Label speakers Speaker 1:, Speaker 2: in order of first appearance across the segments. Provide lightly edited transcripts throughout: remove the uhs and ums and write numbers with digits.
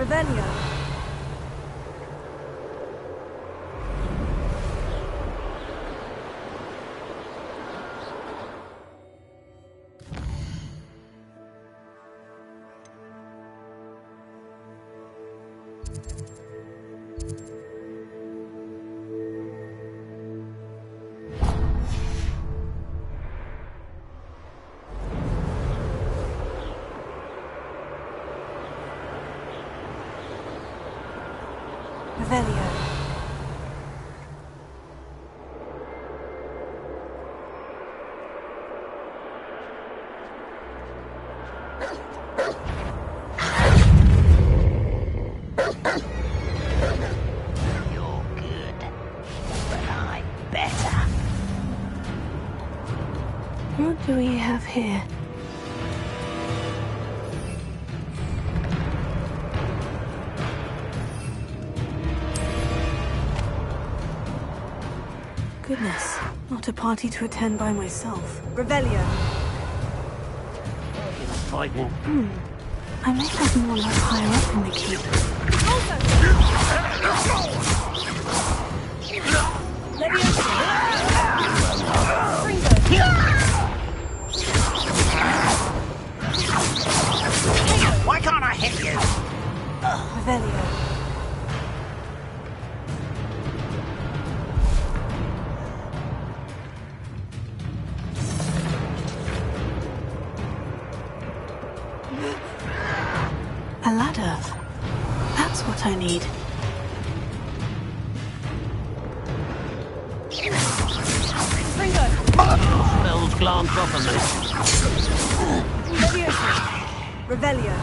Speaker 1: Revelio. Revelio.
Speaker 2: You're good, but I'm better.
Speaker 3: What do we have here? Goodness, not a party to attend by myself.
Speaker 1: Revelio.
Speaker 2: Fighting.
Speaker 3: I may have someone up higher up in the keep.
Speaker 2: Why can't I hit you?
Speaker 1: Revelio.
Speaker 3: A ladder. That's what I need.
Speaker 2: Spells glance off of me.
Speaker 1: Revelio.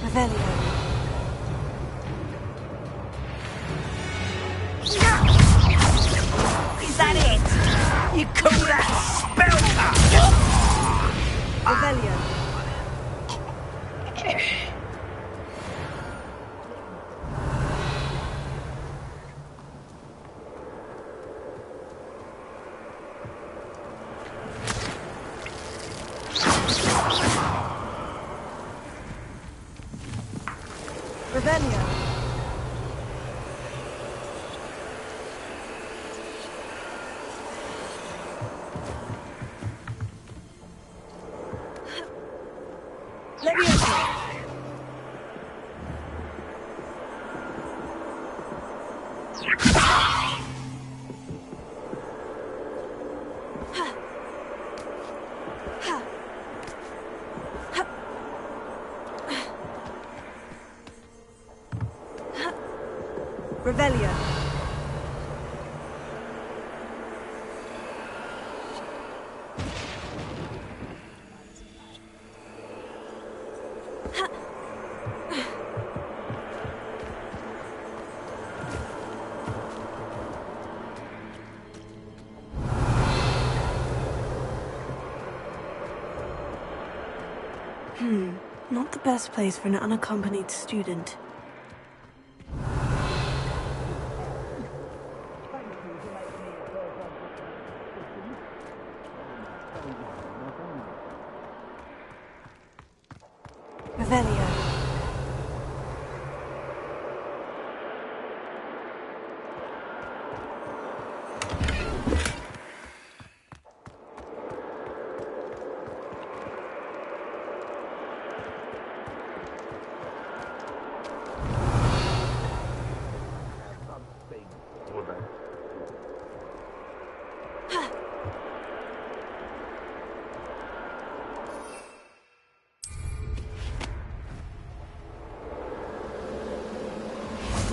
Speaker 1: Revelio.
Speaker 2: Is that it? You call that spell?
Speaker 1: Revelio. Revelio. Leviosa. Revelio.
Speaker 3: Not the best place for an unaccompanied student.
Speaker 1: Revelio.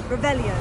Speaker 1: Revelio.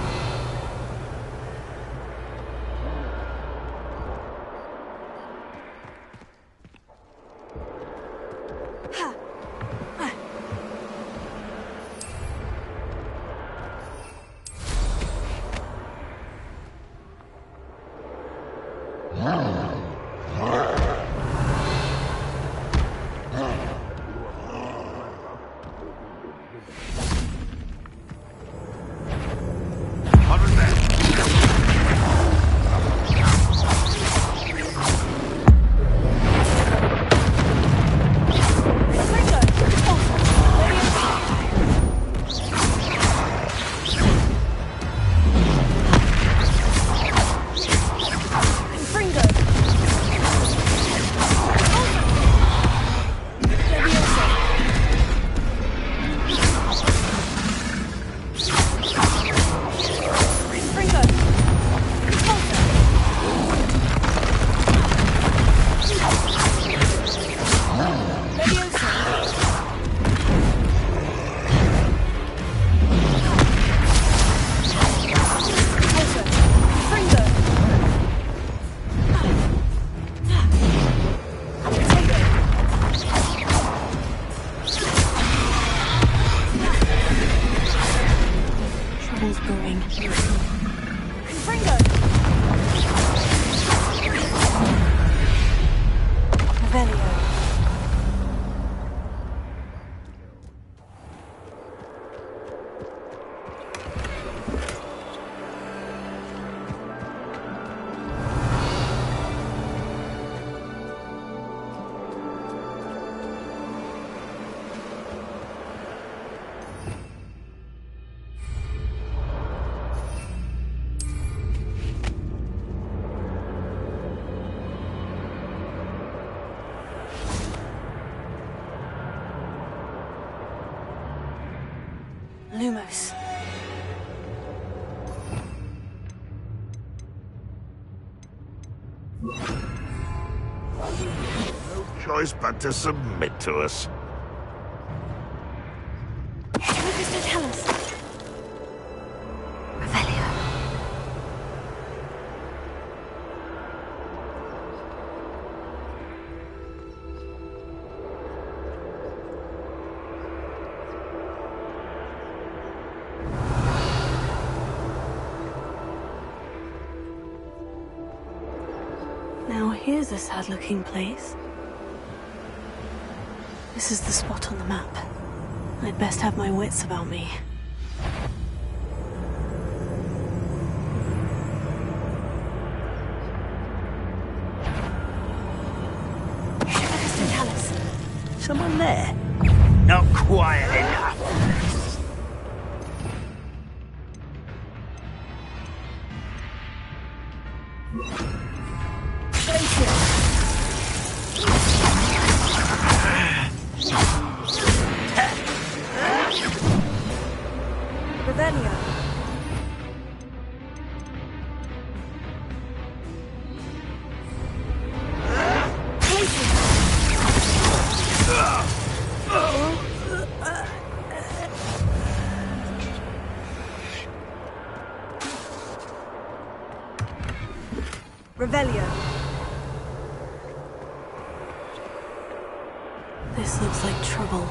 Speaker 3: brewing.
Speaker 1: Confringo! Revelio. Lumos.
Speaker 4: No choice but to submit to us.
Speaker 1: Lucas to tell us. Revelio.
Speaker 3: Now here's a sad-looking place. This is the spot on the map. I'd best have my wits about me.
Speaker 2: Someone there? Not quiet enough.
Speaker 1: Revelio. Revelio.
Speaker 3: This looks like trouble.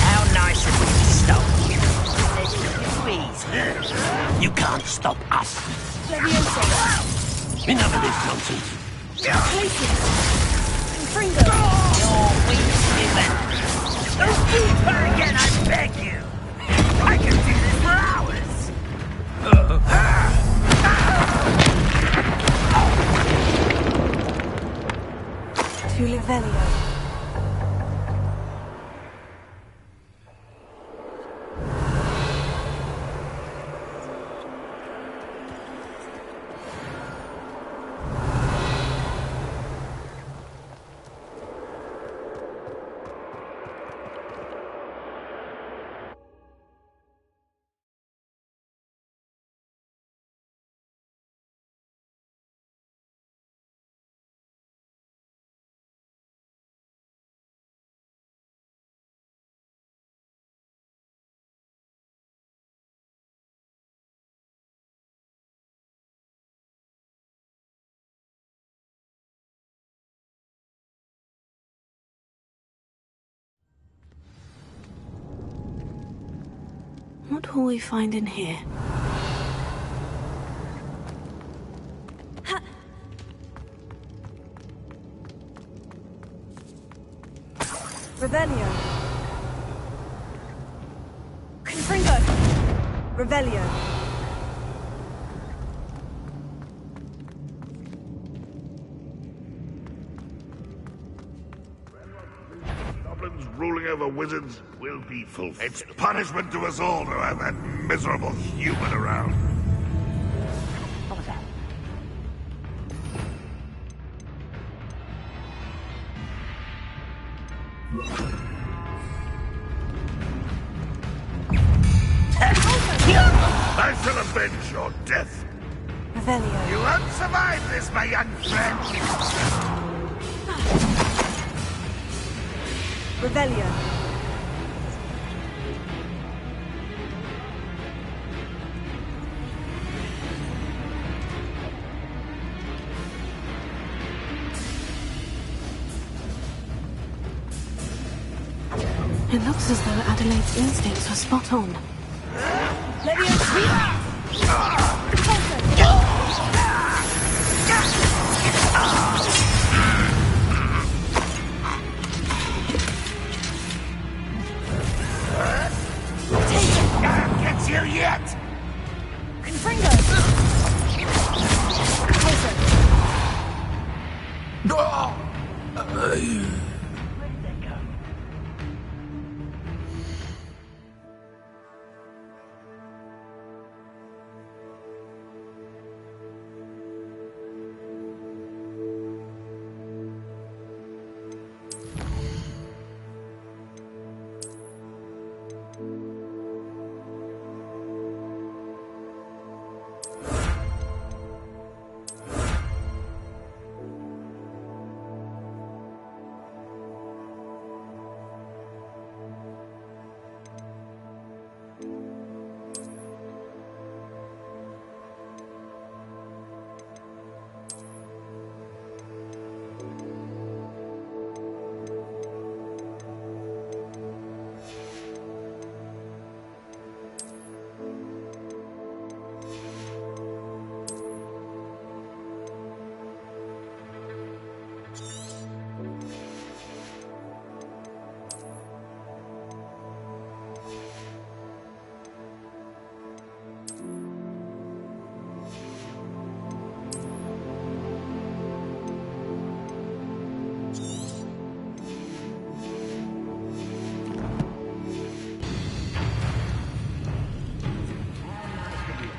Speaker 2: How nice of you to stop. You can't stop us. Enough of this nonsense.
Speaker 1: Confringo.
Speaker 2: You're weak, Stephen. Don't do her again, I beg you. I can do this for hours.
Speaker 1: To Revelio.
Speaker 3: What will we find in here?
Speaker 1: Revelio. Confringo. Revelio.
Speaker 4: Goblins ruling over wizards will be fulfilled. It's punishment to us all to have that miserable human around.
Speaker 2: What was that?
Speaker 4: I shall avenge your death.
Speaker 1: Revelio.
Speaker 4: You won't survive this, my young friend.
Speaker 1: Revelio.
Speaker 3: It looks as though Adelaide's instincts were spot on.
Speaker 1: Leviosa.
Speaker 4: Can't get you yet.
Speaker 1: Confringo.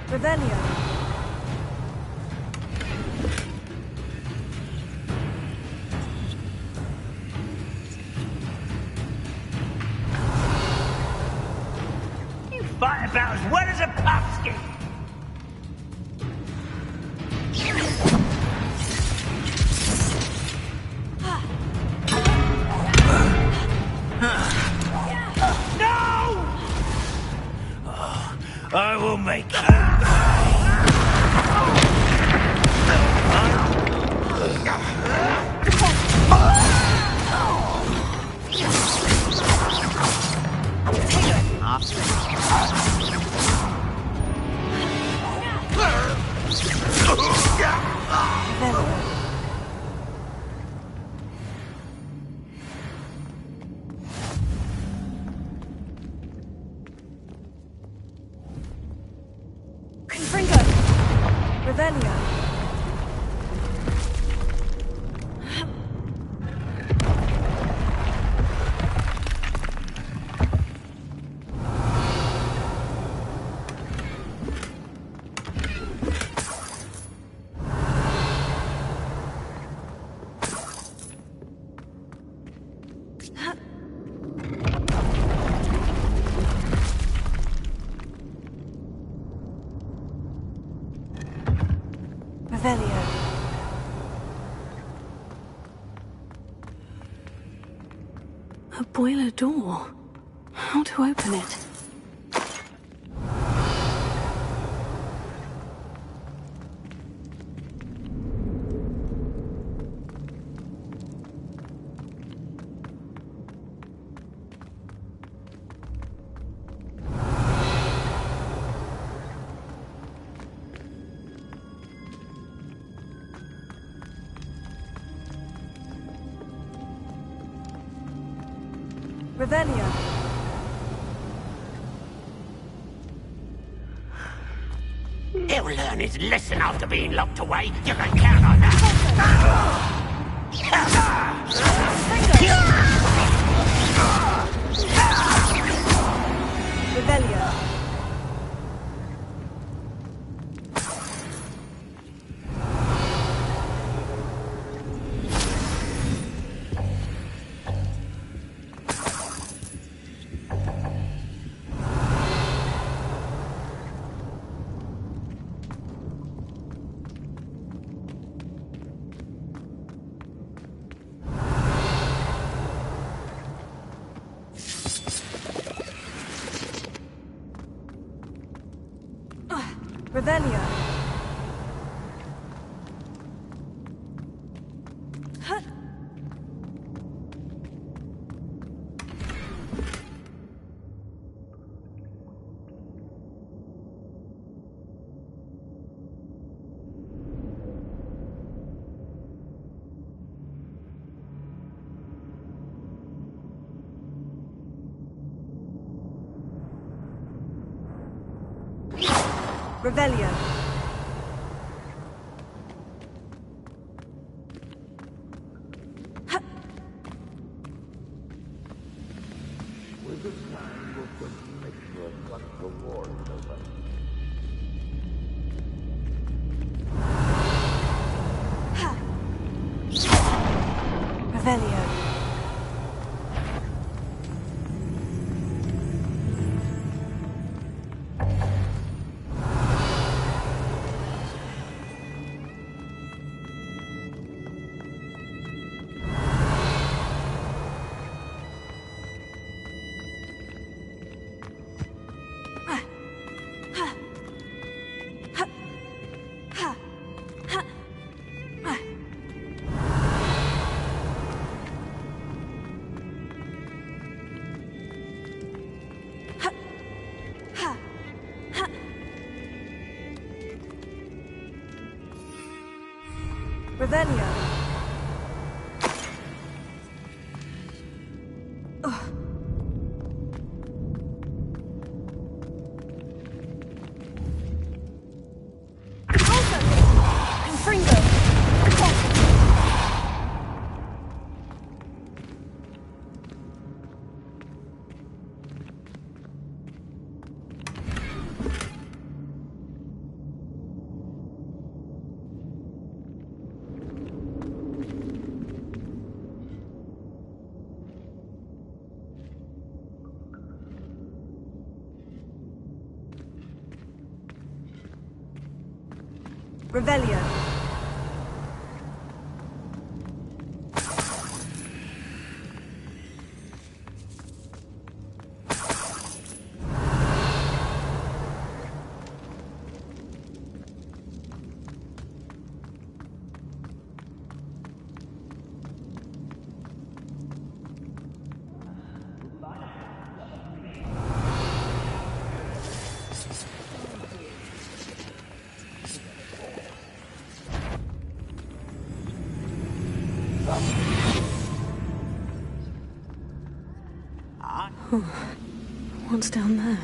Speaker 1: Revelio.
Speaker 2: You fight about as well as a pumpkin. No! I will make you.
Speaker 1: Confringo. Revelio. Revelio.
Speaker 3: A boiler door. How to open it?
Speaker 1: Revelio.
Speaker 2: He'll learn his lesson after being locked away. You can count on that.
Speaker 1: Revelio. Revelio. Huh. Revelio.
Speaker 4: With this time, we'll put mixture of what the war is over.
Speaker 1: Revelio. Revelio. Confringo. Revelio.
Speaker 3: What's down there?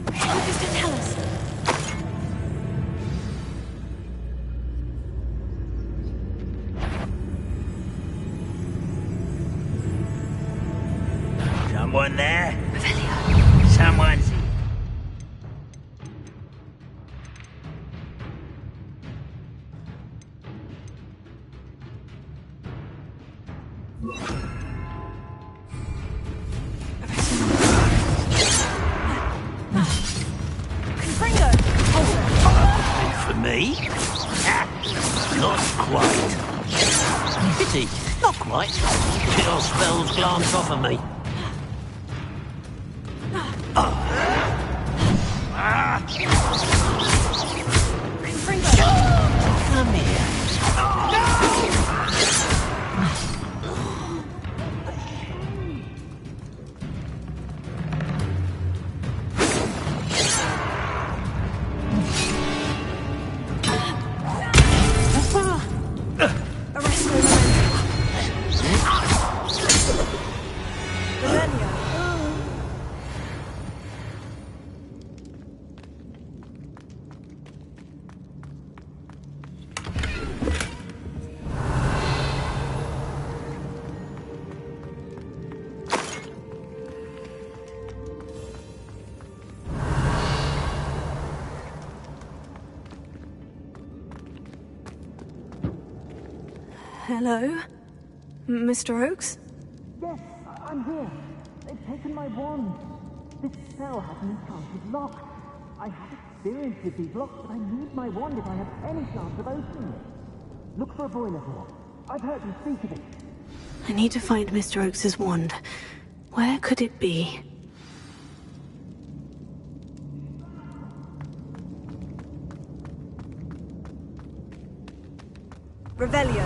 Speaker 1: What does it tell us?
Speaker 2: Someone there?
Speaker 3: Revelio.
Speaker 2: Someone's here.
Speaker 1: Confringo.
Speaker 2: For me? Not quite. Pity, not quite. Your spells glance off of me.
Speaker 1: Confringo.
Speaker 2: Come here.
Speaker 1: Arresto. Revelio.
Speaker 3: Hello? Mr. Oakes?
Speaker 5: Yes, I'm here. They've taken my wand. This cell has an enchanted lock. I have experience with these locks, but I need my wand if I have any chance of opening it. Look for a boiler door. I've heard them speak of it.
Speaker 3: I need to find Mr. Oakes' wand. Where could it be?
Speaker 1: Revelio.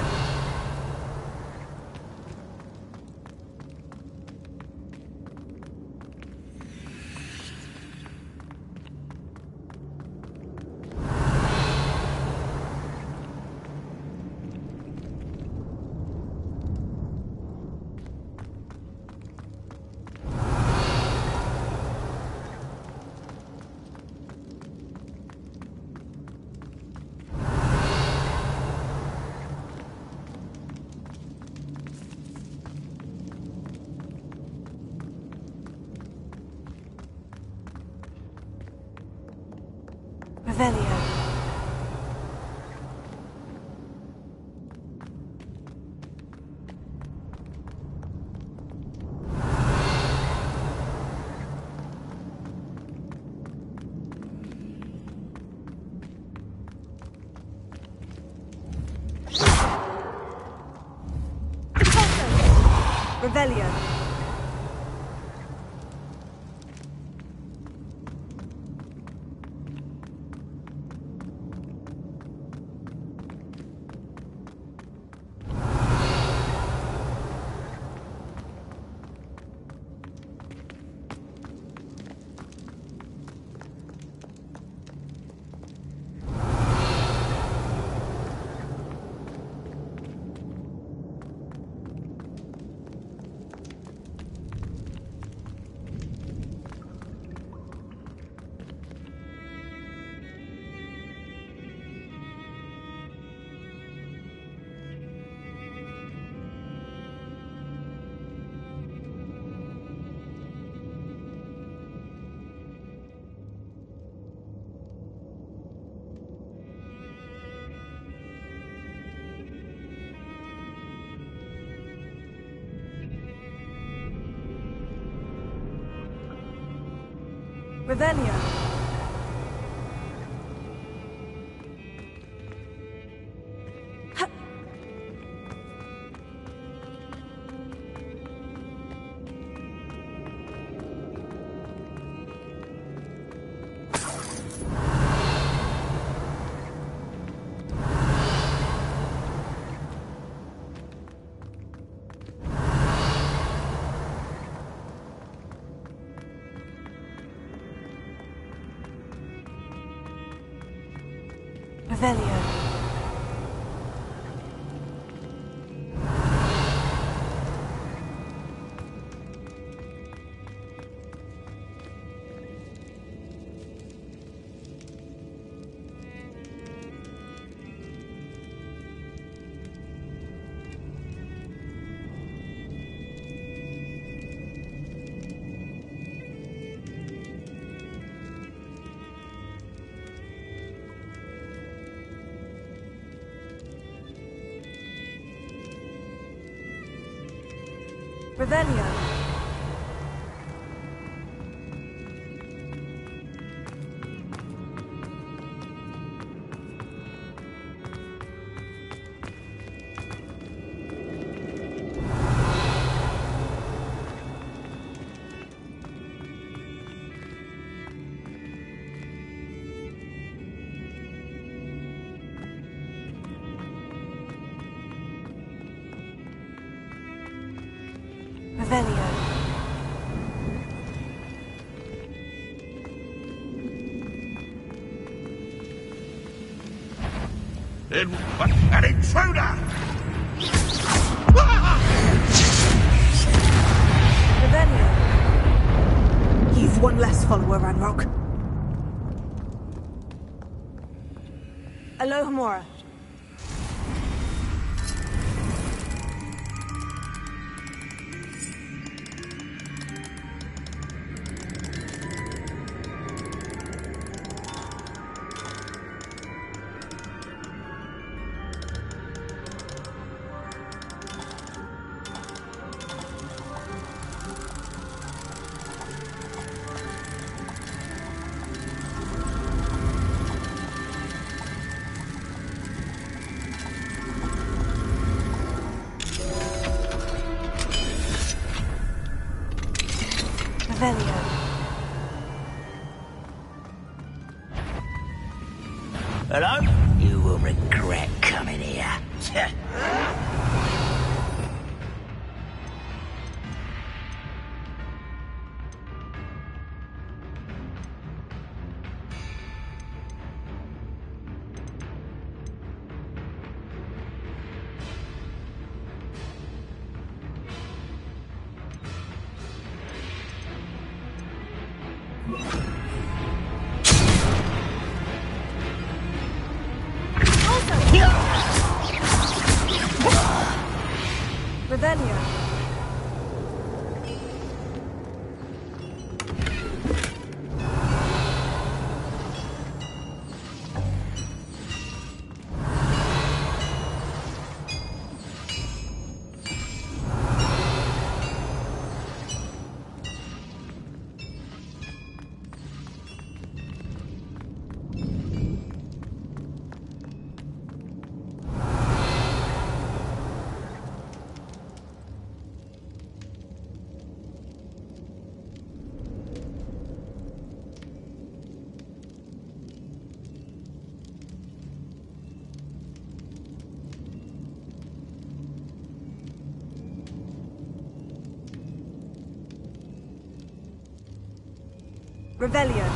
Speaker 1: Revelio. Revelio. Revelio. Revelio. Revelio. Revelio.
Speaker 4: An intruder!
Speaker 1: Revelio. You've one less follower, Ranrock. Alohomora. Revelio.
Speaker 2: Hello? You will regret coming here.
Speaker 1: Revelio. Revelio.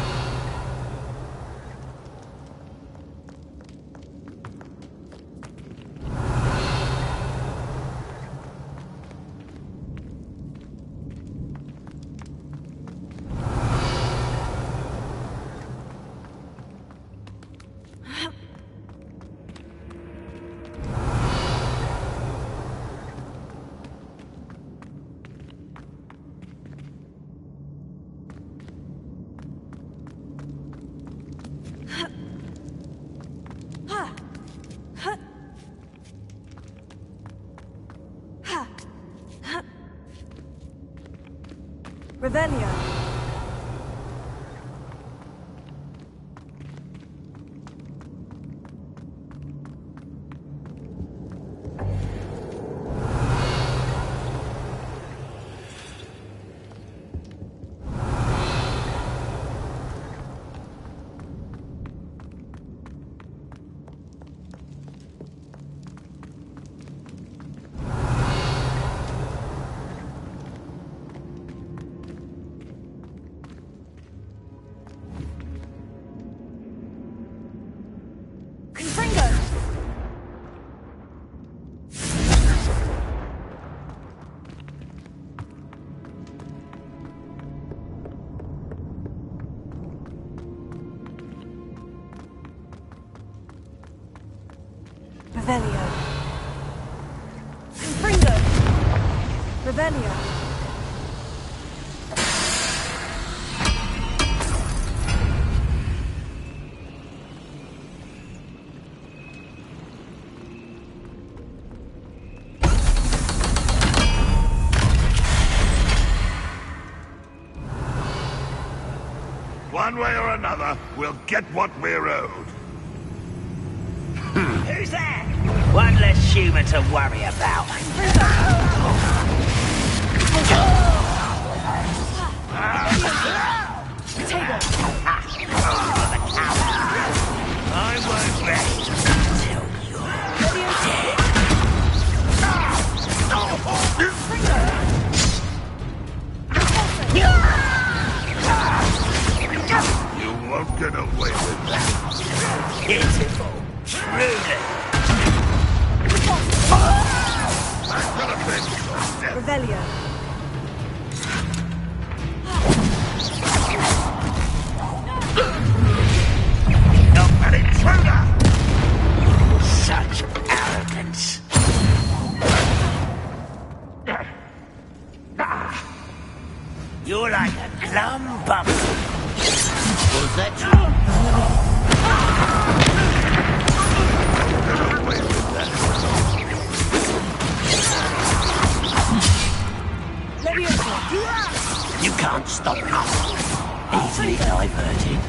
Speaker 1: Revelio. Revelio. Confringo. Revelio.
Speaker 4: One way or another, we'll get what we're owed.
Speaker 2: Who's that? One less human to worry about. I won't rest until you're dead.
Speaker 4: You won't get away with that.
Speaker 2: Pitiful. Truly.
Speaker 1: Revelio.
Speaker 2: Not an intruder! Such arrogance. You're like a glum bum. Was that true? You can't stop me. Easily diverted.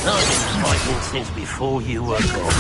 Speaker 2: I've been fighting since before you were born.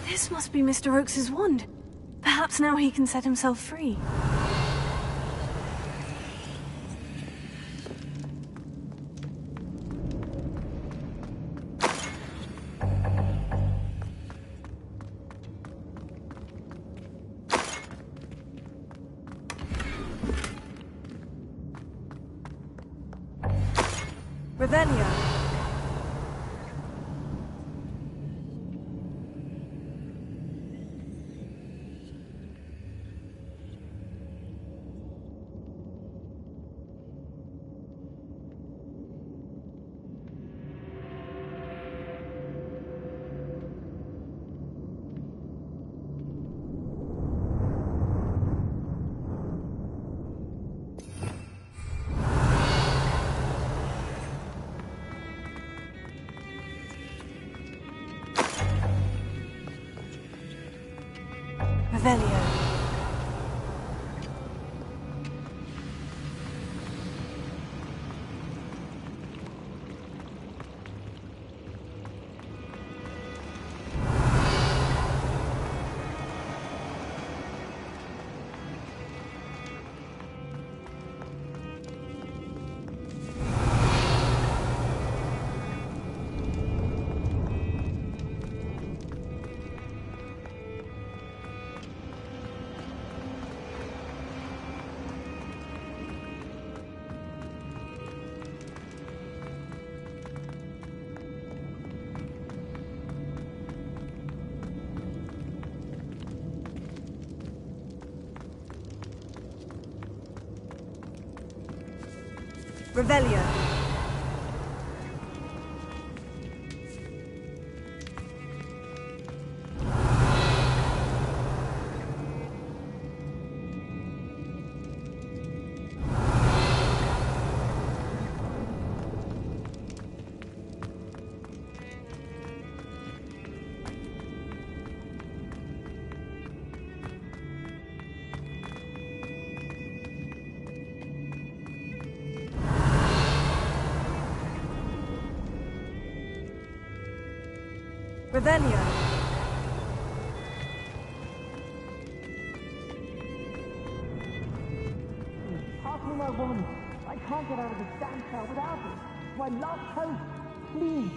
Speaker 3: This must be Mr. Oakes's wand. Perhaps now he can set himself free.
Speaker 1: Revelio. Revelio. Revelio. Revelio.
Speaker 5: Pass me my wand. I can't get out of this damn cell without it. My last hope. Please.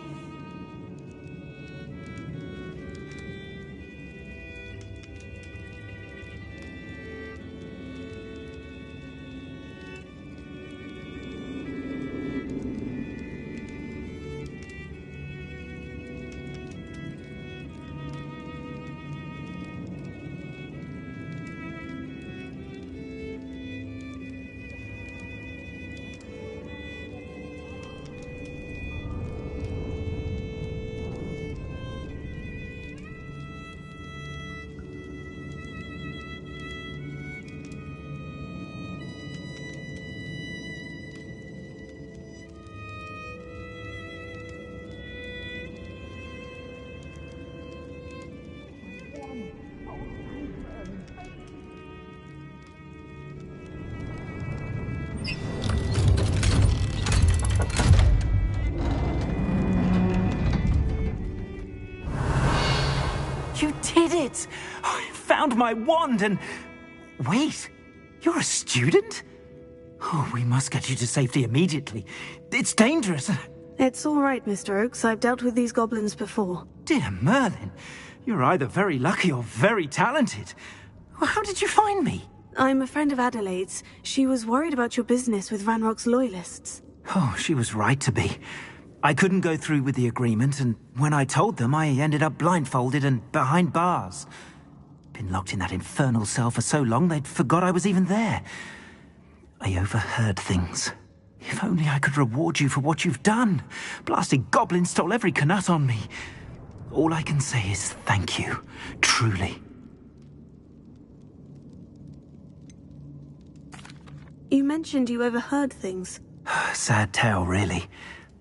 Speaker 6: You did it! I found my wand and... Wait, you're a student? Oh, we must get you to safety immediately. It's dangerous.
Speaker 3: It's all right, Mr. Oakes. I've dealt with these goblins before.
Speaker 6: Dear Merlin, you're either very lucky or very talented. Well, how did you find me?
Speaker 3: I'm a friend of Adelaide's. She was worried about your business with Ranrock's loyalists.
Speaker 6: Oh, she was right to be. I couldn't go through with the agreement, and when I told them, I ended up blindfolded and behind bars. Been locked in that infernal cell for so long, they'd forgot I was even there. I overheard things. If only I could reward you for what you've done. Blasted goblin stole every canut on me. All I can say is thank you, truly.
Speaker 3: You mentioned you overheard things.
Speaker 6: Sad tale, really.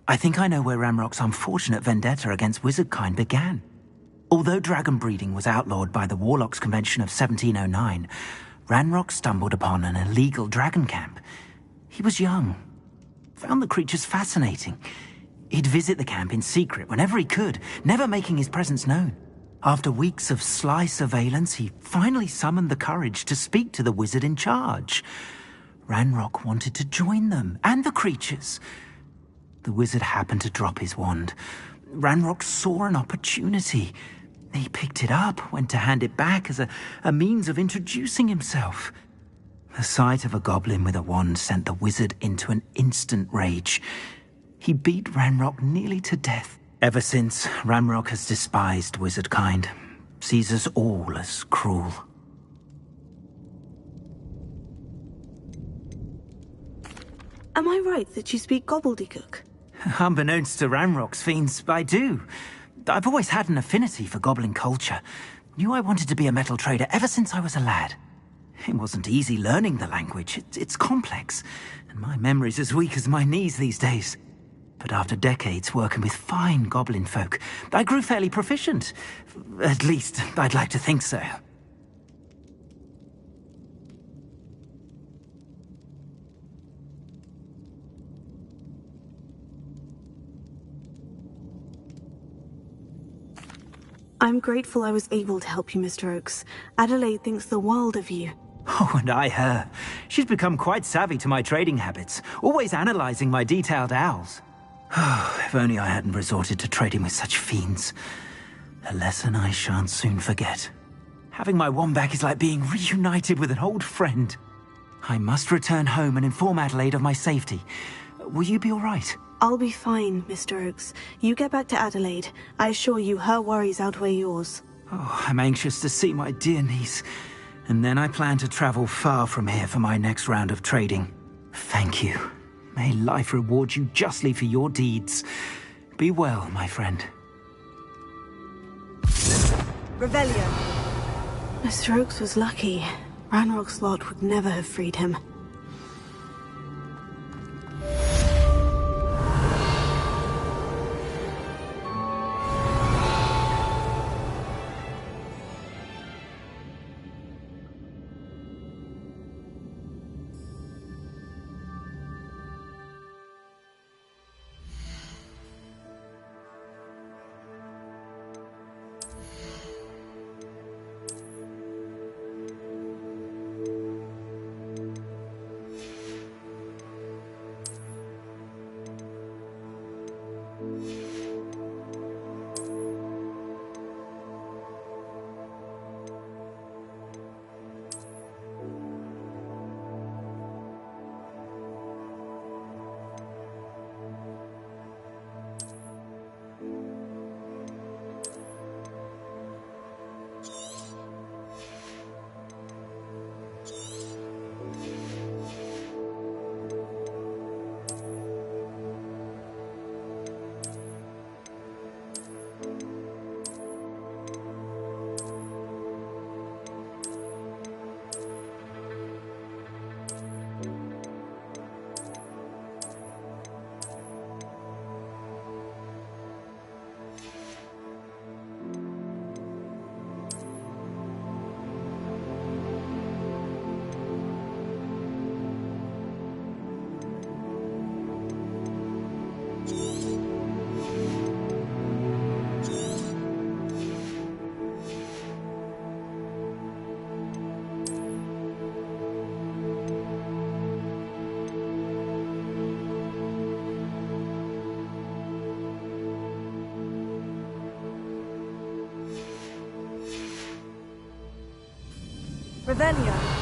Speaker 6: I think I know where Ranrock's unfortunate vendetta against wizardkind began. Although dragon breeding was outlawed by the Warlocks Convention of 1709, Ranrock stumbled upon an illegal dragon camp. He was young, found the creatures fascinating. He'd visit the camp in secret whenever he could, never making his presence known. After weeks of sly surveillance, he finally summoned the courage to speak to the wizard in charge. Ranrock wanted to join them, and the creatures. The wizard happened to drop his wand. Ranrock saw an opportunity. He picked it up, went to hand it back as a means of introducing himself. The sight of a goblin with a wand sent the wizard into an instant rage. He beat Ranrock nearly to death. Ever since, Ranrock has despised wizard kind, sees us all as cruel.
Speaker 3: Am I right that you speak gobbledygook?
Speaker 6: Unbeknownst to Ranrock's fiends, I do. I've always had an affinity for goblin culture. Knew I wanted to be a metal trader ever since I was a lad. It wasn't easy learning the language. It's complex, and my memory's as weak as my knees these days. But after decades working with fine goblin folk, I grew fairly proficient. At least, I'd like to think so.
Speaker 3: I'm grateful I was able to help you, Mr. Oakes. Adelaide thinks the world of you.
Speaker 6: Oh, and I her. She's become quite savvy to my trading habits, always analyzing my detailed owls. If only I hadn't resorted to trading with such fiends. A lesson I shan't soon forget. Having my wand back is like being reunited with an old friend. I must return home and inform Adelaide of my safety. Will you be all right?
Speaker 3: I'll be fine, Mr. Oakes. You get back to Adelaide. I assure you her worries outweigh yours.
Speaker 6: Oh, I'm anxious to see my dear niece. And then I plan to travel far from here for my next round of trading. Thank you. May life reward you justly for your deeds. Be well, my friend.
Speaker 1: Revelio.
Speaker 3: Mr. Oakes was lucky. Ranrock's lot would never have freed him.
Speaker 1: Revelio.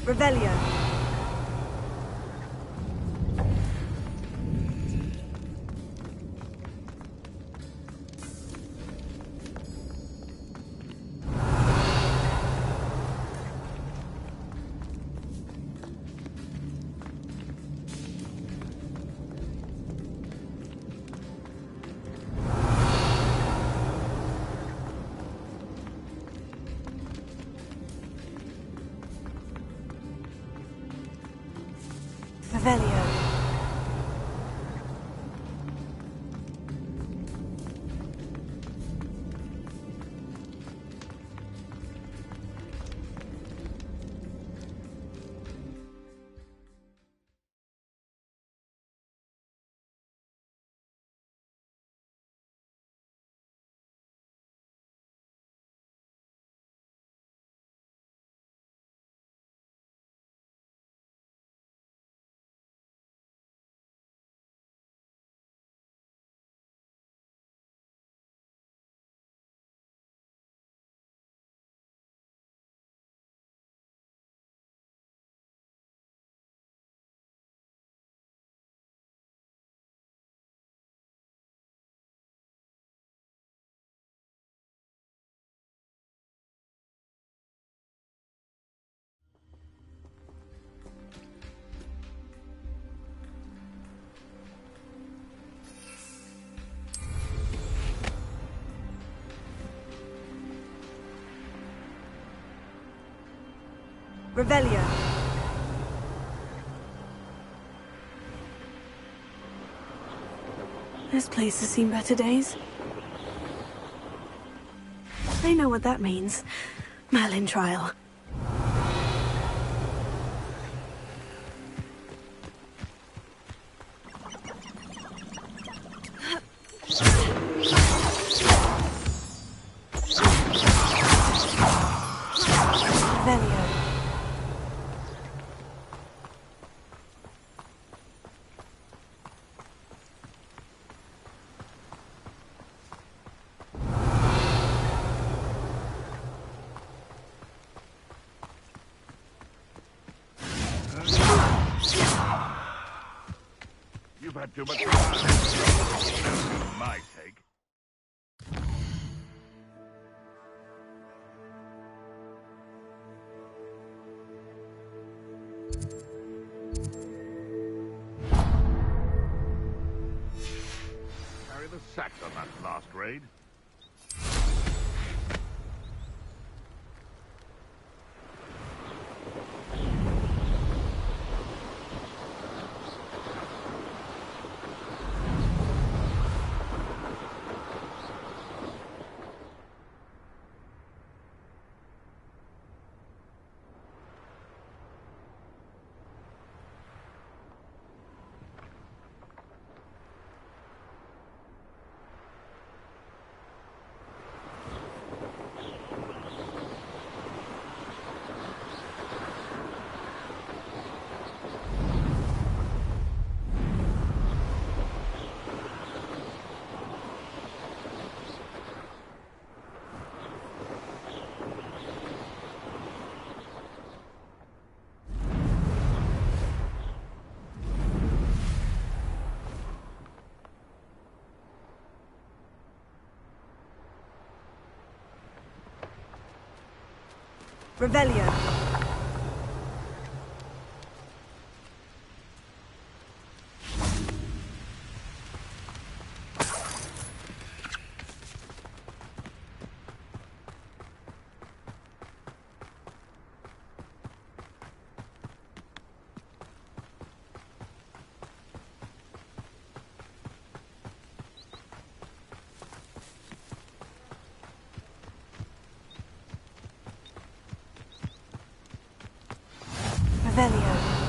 Speaker 1: Revelio. Revelio. Revelio.
Speaker 3: This place has seen better days. I know what that means. Merlin trial.
Speaker 1: Revelio.
Speaker 4: You've had too much fun. My take. Carry the sack on that last raid.
Speaker 1: Revelio. Revelio.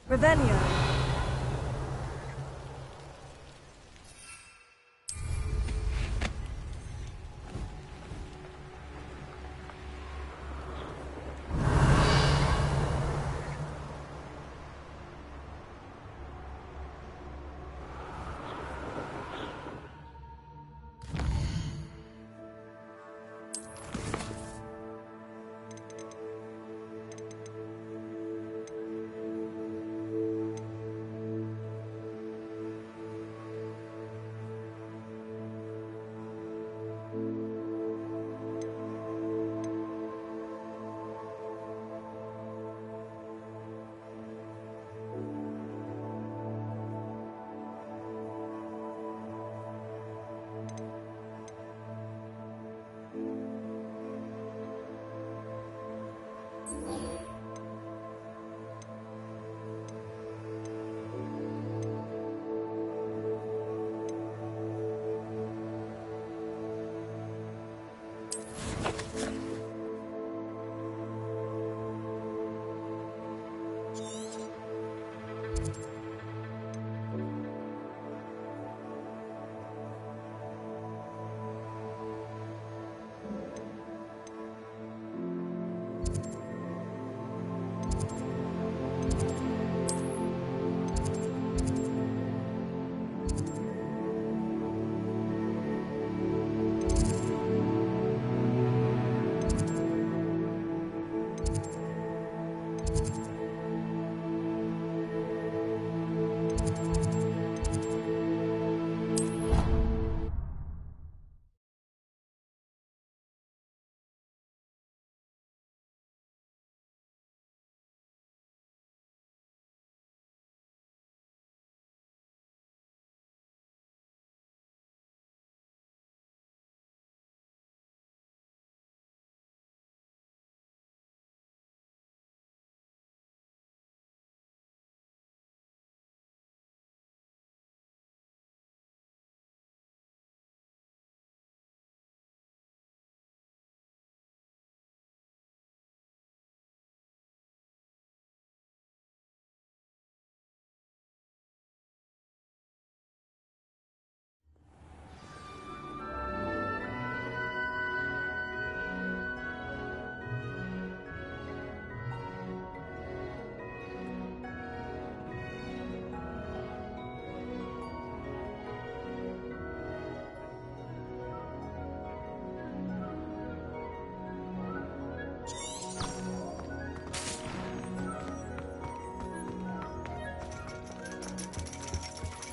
Speaker 1: Revelio.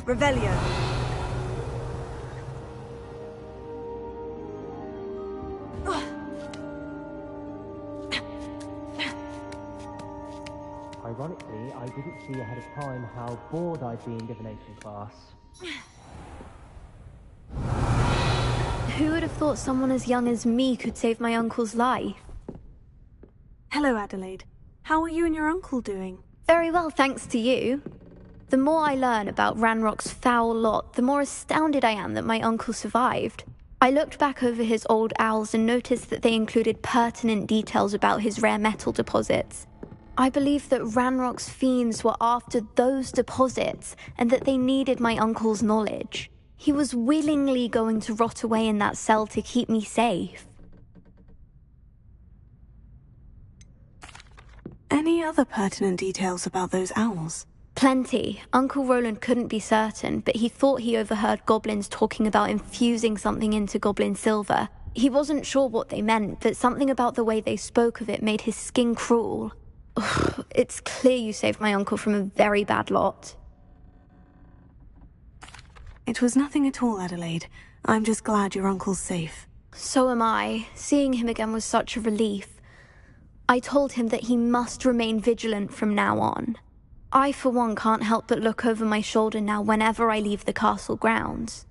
Speaker 1: Revelio.
Speaker 5: Ironically, I didn't see ahead of time how bored I'd be in divination class.
Speaker 7: Who would have thought someone as young as me could save my uncle's life?
Speaker 3: Hello, Adelaide. How are you and your uncle doing?
Speaker 7: Very well, thanks to you. The more I learn about Ranrock's foul lot, the more astounded I am that my uncle survived. I looked back over his old owls and noticed that they included pertinent details about his rare metal deposits. I believe that Ranrock's fiends were after those deposits and that they needed my uncle's knowledge. He was willingly going to rot away in that cell to keep me safe.
Speaker 3: Any other pertinent details about those owls?
Speaker 7: Plenty. Uncle Roland couldn't be certain, but he thought he overheard goblins talking about infusing something into goblin silver. He wasn't sure what they meant, but something about the way they spoke of it made his skin crawl. Ugh, it's clear you saved my uncle from a very bad lot.
Speaker 3: It was nothing at all, Adelaide. I'm just glad your uncle's safe.
Speaker 7: So am I. Seeing him again was such a relief. I told him that he must remain vigilant from now on. I, for one, can't help but look over my shoulder now whenever I leave the castle grounds.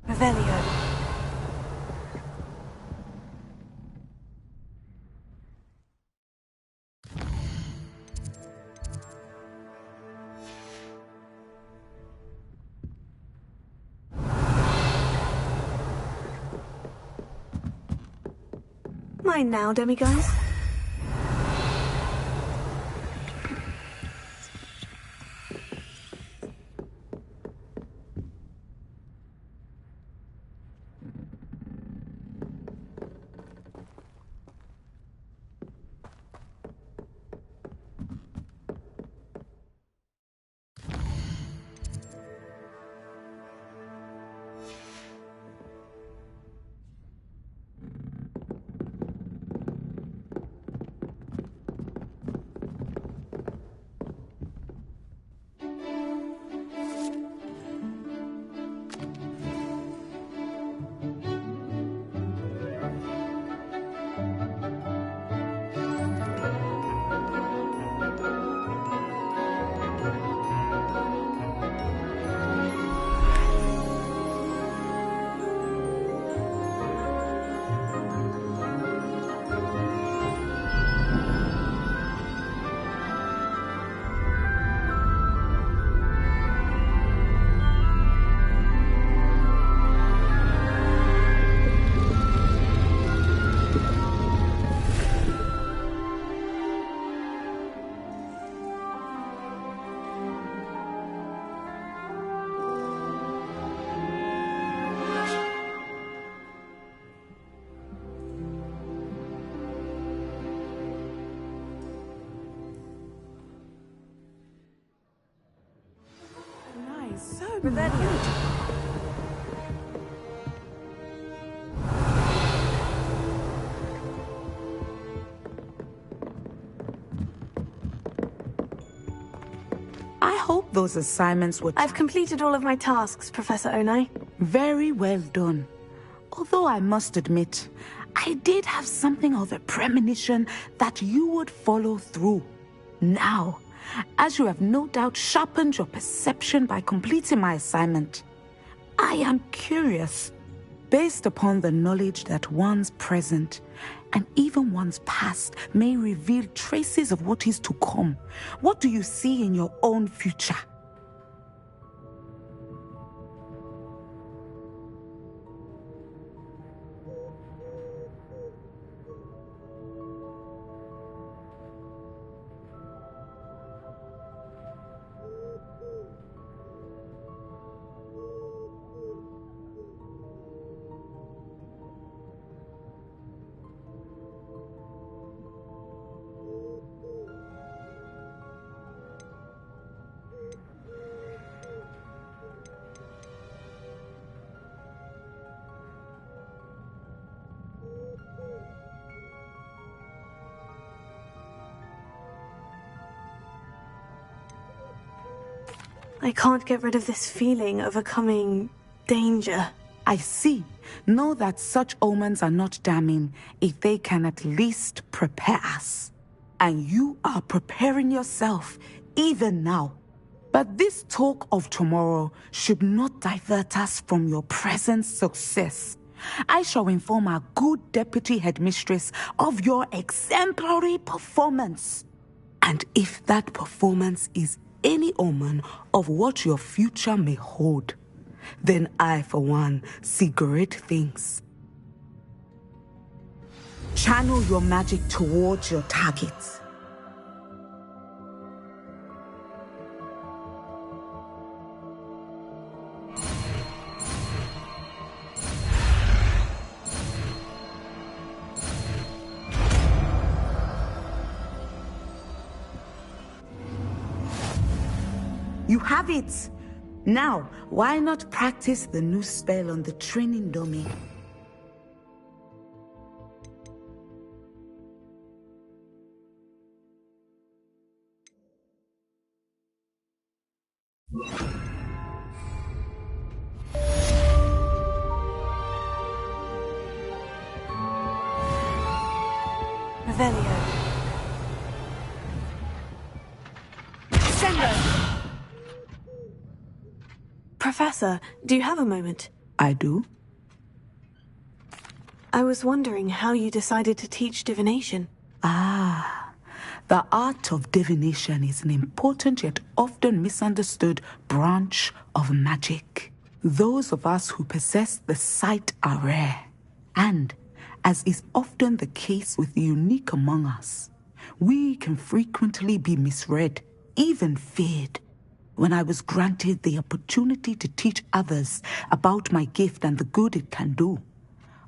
Speaker 1: Revelio.
Speaker 3: Mine now, demiguise.
Speaker 1: Revelio.
Speaker 8: I hope those assignments were...
Speaker 3: I've completed all of my tasks, Professor Onai.
Speaker 8: Very well done. Although I must admit, I did have something of a premonition that you would follow through. Now, as you have no doubt sharpened your perception by completing my assignment, I am curious, based upon the knowledge that one's present and even one's past may reveal traces of what is to come. What do you see in your own future?
Speaker 3: I can't get rid of this feeling of a coming danger.
Speaker 8: I see. Know that such omens are not damning if they can at least prepare us. And you are preparing yourself, even now. But this talk of tomorrow should not divert us from your present success. I shall inform our good deputy headmistress of your exemplary performance. And if that performance is any omen of what your future may hold, then I, for one, see great things. Channel your magic towards your targets. You have it! Now, why not practice the new spell on the training dummy?
Speaker 1: Revelio.
Speaker 3: Professor, do you have a moment?
Speaker 8: I do.
Speaker 3: I was wondering how you decided to teach divination.
Speaker 8: The art of divination is an important yet often misunderstood branch of magic. Those of us who possess the sight are rare, and, as is often the case with the unique among us, we can frequently be misread, even feared. When I was granted the opportunity to teach others about my gift and the good it can do,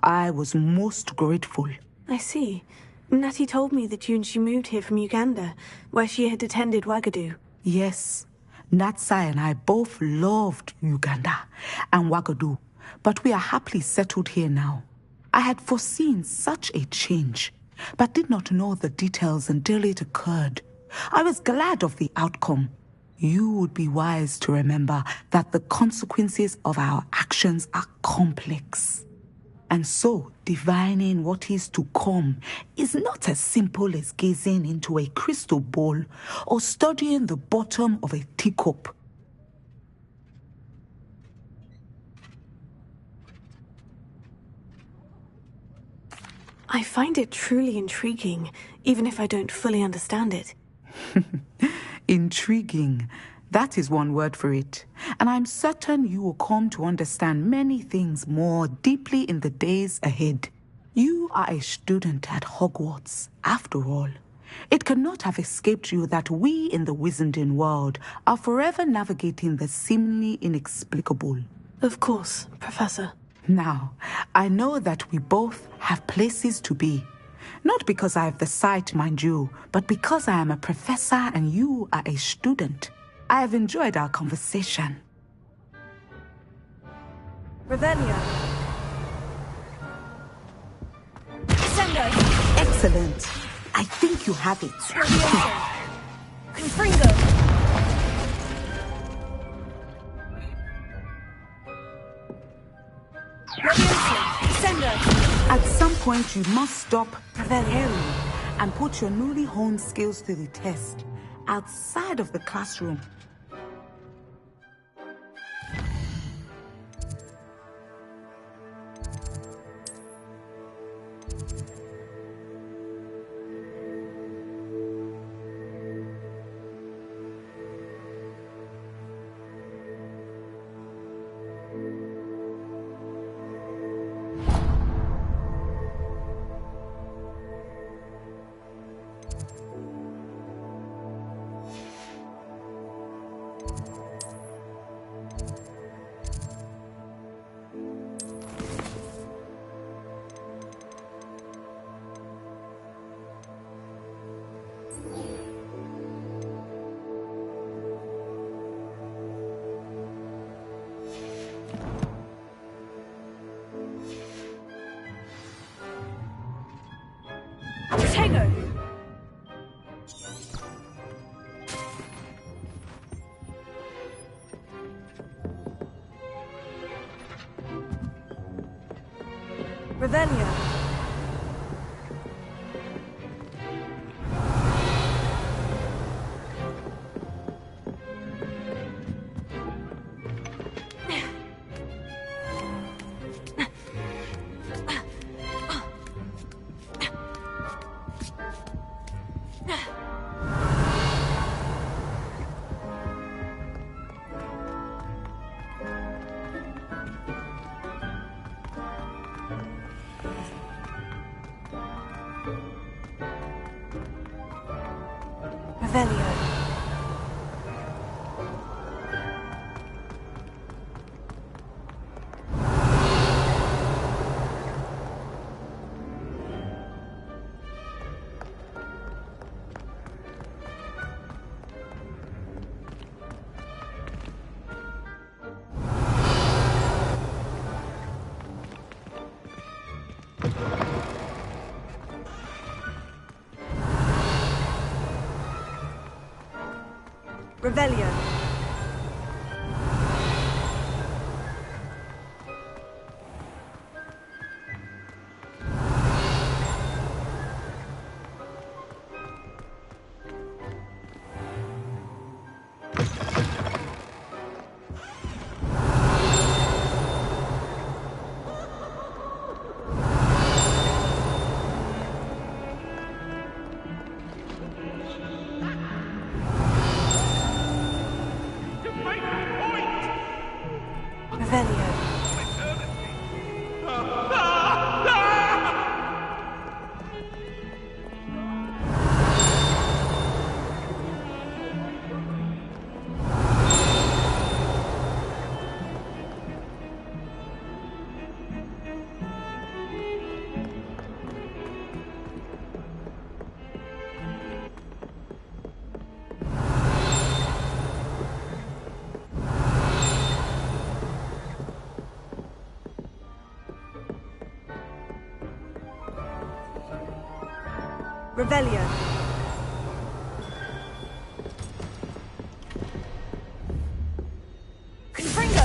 Speaker 8: I was most grateful.
Speaker 3: I see. Natty told me that you and she moved here from Uganda, where she had attended Wagadu.
Speaker 8: Yes, Natsai and I both loved Uganda and Wagadu, but we are happily settled here now. I had foreseen such a change, but did not know the details until it occurred. I was glad of the outcome. You would be wise to remember that the consequences of our actions are complex. And so, divining what is to come is not as simple as gazing into a crystal ball or studying the bottom of a teacup.
Speaker 3: I find it truly intriguing, even if I don't fully understand it.
Speaker 8: Intriguing. That is one word for it. And I'm certain you will come to understand many things more deeply in the days ahead. You are a student at Hogwarts, after all. It cannot have escaped you that we in the Wizarding world are forever navigating the seemingly inexplicable.
Speaker 3: Of course, Professor.
Speaker 8: Now, I know that we both have places to be. Not because I have the sight, mind you, but because I am a professor and you are a student. I have enjoyed our conversation.
Speaker 1: Revelio. Sendo.
Speaker 8: Excellent. I think you have it.
Speaker 1: Levioso. Confringo. Levioso. Sendo.
Speaker 8: At some point, you must stop
Speaker 1: Revelio.
Speaker 8: preparing and put your newly honed skills to the test outside of the classroom.
Speaker 1: Tego. Revelio. Revelio. Revelio. Revelio. Revelio. Confringo.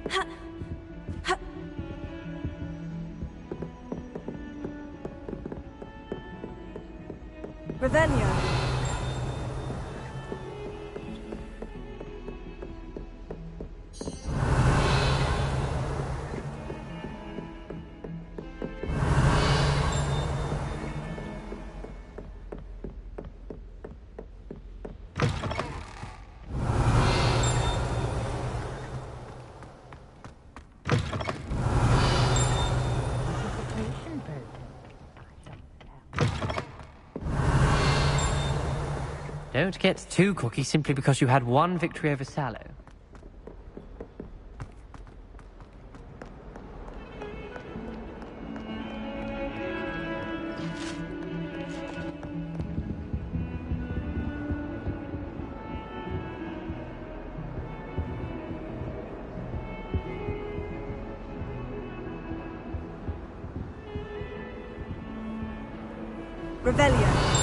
Speaker 1: Ha. Ha. Revelio.
Speaker 9: Don't get too cocky simply because you had one victory over Sallow.
Speaker 1: Revelio.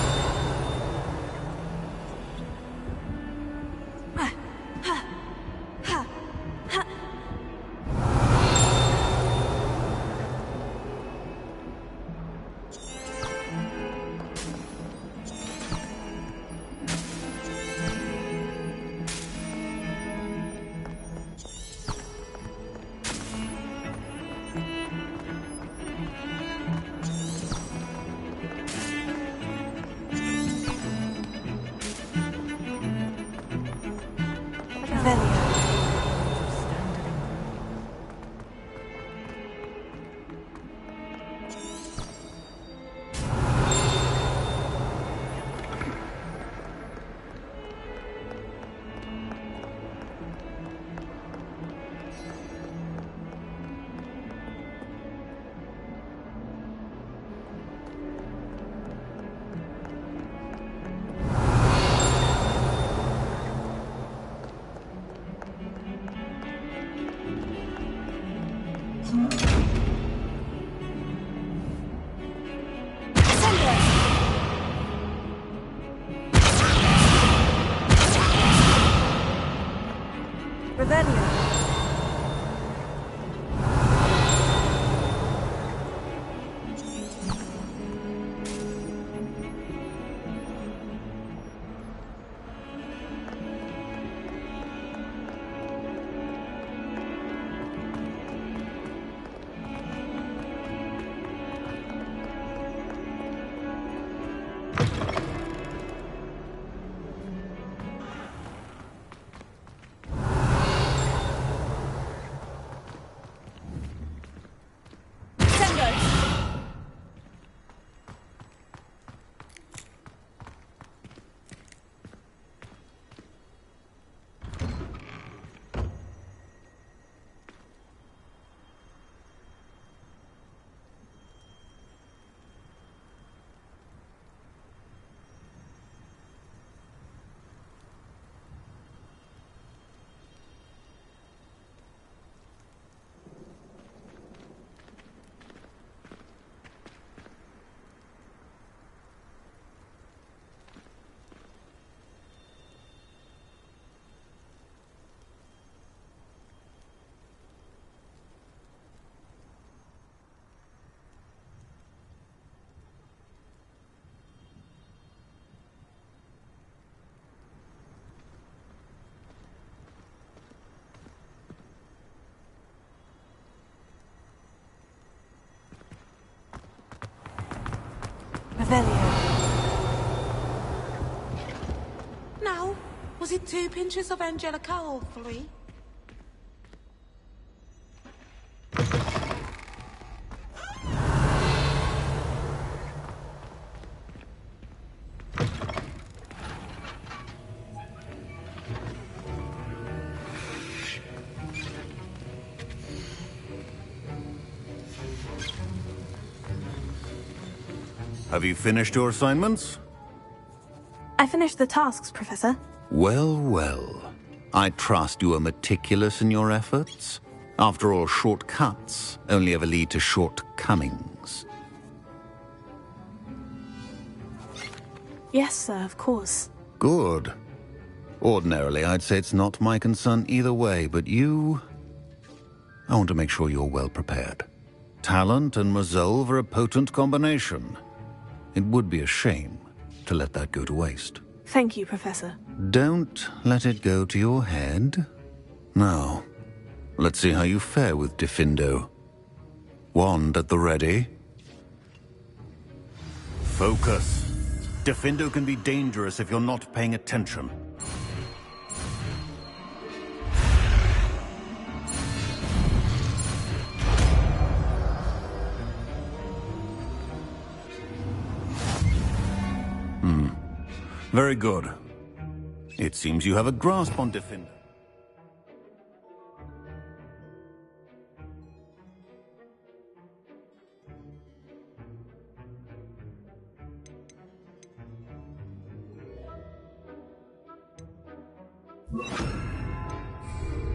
Speaker 8: Now, was it 2 pinches of Angelica or 3?
Speaker 9: Have you finished your assignments?
Speaker 3: I finished the tasks, Professor.
Speaker 9: Well, well. I trust you are meticulous in your efforts. After all, shortcuts only ever lead to shortcomings.
Speaker 3: Yes, sir, of course.
Speaker 9: Good. Ordinarily, I'd say it's not my concern either way, but you... I want to make sure you're well prepared. Talent and resolve are a potent combination. It would be a shame to let that go to waste.
Speaker 3: Thank you, Professor.
Speaker 9: Don't let it go to your head. Now, let's see how you fare with Diffindo. Wand at the ready. Focus. Diffindo can be dangerous if you're not paying attention. Very good. It seems you have a grasp on Diffindo.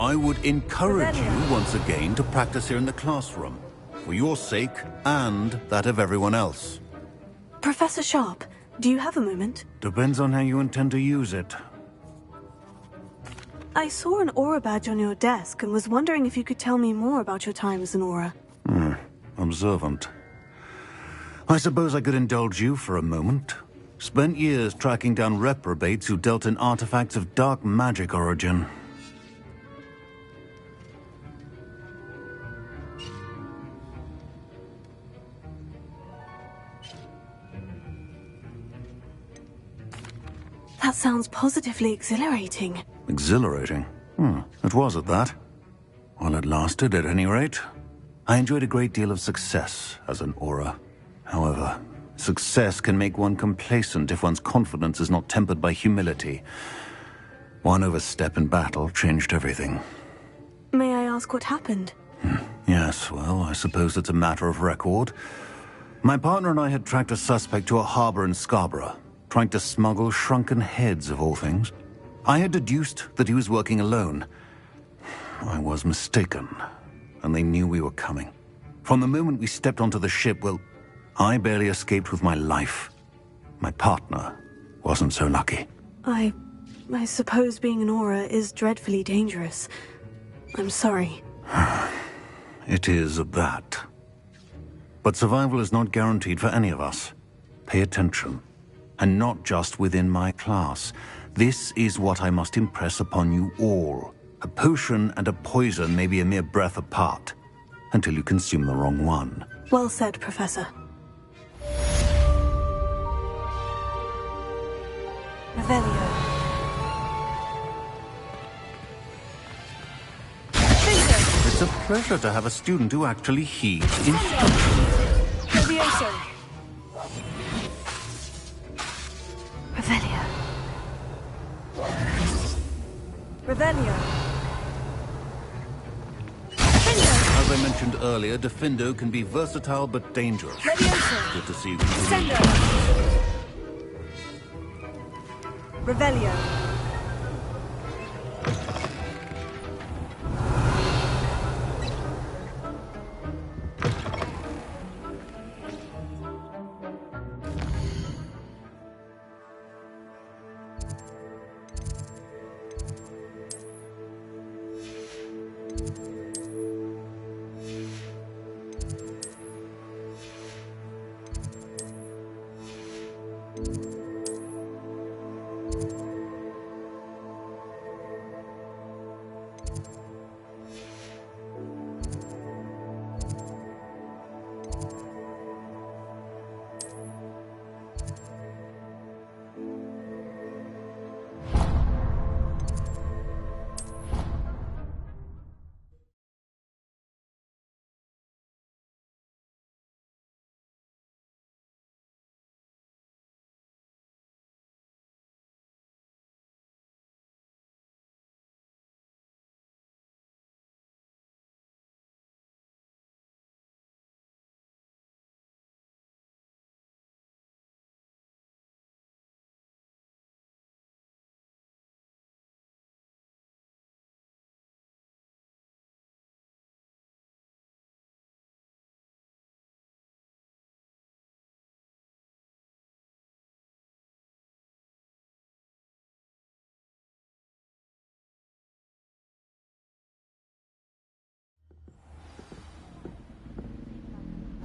Speaker 9: I would encourage you once again to practice here in the classroom, for your sake and that of everyone else.
Speaker 3: Professor Sharp, do you have a moment?
Speaker 9: Depends on how you intend to use it.
Speaker 3: I saw an aura badge on your desk and was wondering if you could tell me more about your time as an aura.
Speaker 9: Observant. I suppose I could indulge you for a moment. Spent years tracking down reprobates who dealt in artifacts of dark magic origin.
Speaker 3: That sounds positively exhilarating.
Speaker 9: Exhilarating? It was at that. While it lasted, at any rate. I enjoyed a great deal of success as an aura. However, success can make one complacent if one's confidence is not tempered by humility. One overstep in battle changed everything.
Speaker 3: May I ask what happened?
Speaker 9: Yes, well, I suppose it's a matter of record. My partner and I had tracked a suspect to a harbor in Scarborough, trying to smuggle shrunken heads of all things. I had deduced that he was working alone. I was mistaken, and they knew we were coming. From the moment we stepped onto the ship, well, I barely escaped with my life. My partner wasn't so lucky.
Speaker 3: I suppose being an aura is dreadfully dangerous. I'm sorry.
Speaker 9: It is that. But survival is not guaranteed for any of us. Pay attention. And not just within my class. This is what I must impress upon you all. A potion and a poison may be a mere breath apart, until you consume the wrong one.
Speaker 3: Well said, Professor. Revelio.
Speaker 9: It's a pleasure to have a student who actually heeds instructions.
Speaker 1: Levioso.
Speaker 3: Revelio.
Speaker 1: Revelio.
Speaker 9: As I mentioned earlier, Defendo can be versatile but dangerous.
Speaker 1: Levioso.
Speaker 9: Good to see you.
Speaker 1: Sendo. Revelio.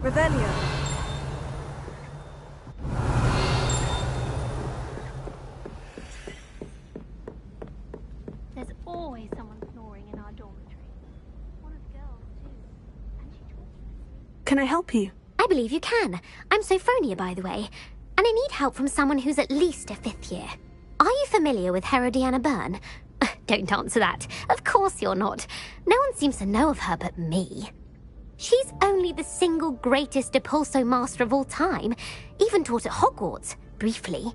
Speaker 1: Revelio.
Speaker 10: There's always someone snoring in our dormitory. One of the girls, too. And she talks in her sleep.
Speaker 3: Can I help you?
Speaker 10: I believe you can. I'm Sophronia, by the way. And I need help from someone who's at least a 5th year. Are you familiar with Herodiana Byrne? Don't answer that. Of course you're not. No one seems to know of her but me. She's only the single greatest Depulso master of all time. Even taught at Hogwarts, briefly.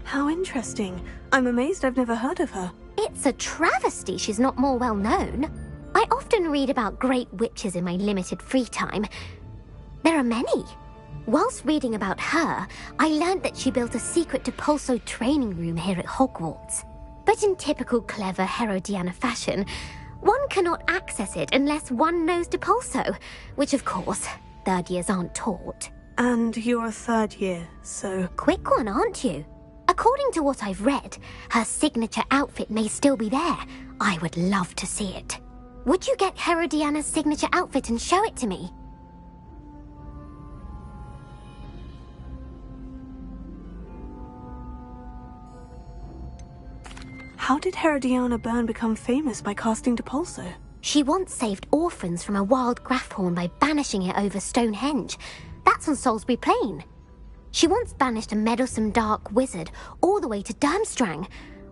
Speaker 3: How interesting. I'm amazed I've never heard of her.
Speaker 10: It's a travesty she's not more well known. I often read about great witches in my limited free time. There are many. Whilst reading about her, I learned that she built a secret Depulso training room here at Hogwarts. But in typical clever Herodiana fashion, One cannot access it unless one knows Depulso, which of course, third years aren't taught.
Speaker 3: And you're a third year, so...
Speaker 10: Quick one, aren't you? According to what I've read, her signature outfit may still be there. I would love to see it. Would you get Herodiana's signature outfit and show it to me?
Speaker 3: How did Herodiana Byrne become famous by casting Depulso?
Speaker 10: She once saved orphans from a wild Grafhorn by banishing it over Stonehenge. That's on Salisbury Plain. She once banished a meddlesome dark wizard all the way to Durmstrang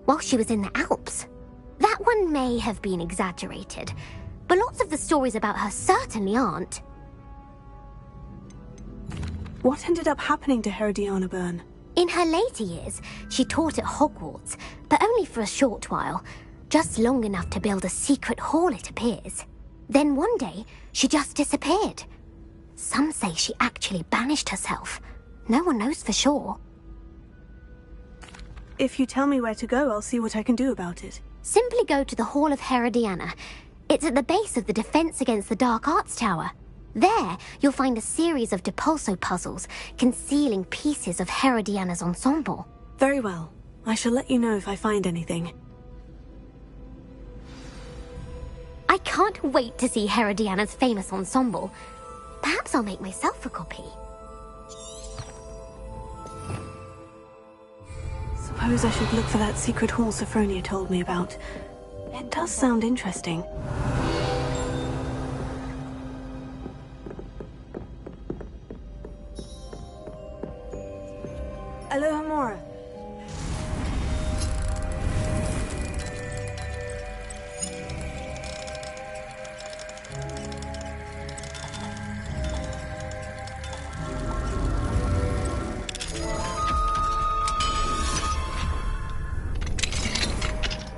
Speaker 10: while she was in the Alps. That one may have been exaggerated, but lots of the stories about her certainly aren't.
Speaker 3: What ended up happening to Herodiana Byrne?
Speaker 10: In her later years, she taught at Hogwarts, but only for a short while, just long enough to build a secret hall, it appears. Then one day, she just disappeared. Some say she actually banished herself. No one knows for sure.
Speaker 3: If you tell me where to go, I'll see what I can do about it.
Speaker 10: Simply go to the Hall of Herodiana. It's at the base of the Defense Against the Dark Arts Tower. There, you'll find a series of Depulso puzzles concealing pieces of Herodiana's ensemble.
Speaker 3: Very well. I shall let you know if I find anything.
Speaker 10: I can't wait to see Herodiana's famous ensemble. Perhaps I'll make myself a copy.
Speaker 3: Suppose I should look for that secret hall Sophronia told me about. It does sound interesting. Alohomora.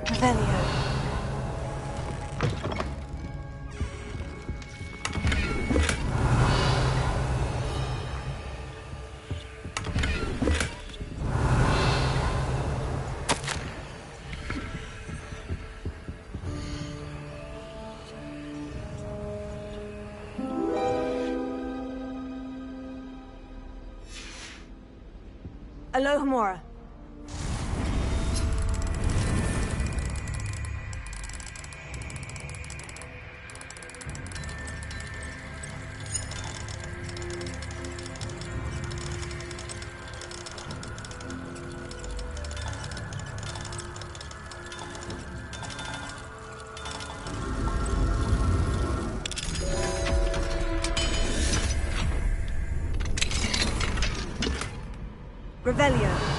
Speaker 3: Revelio. Alohomora. Revelio.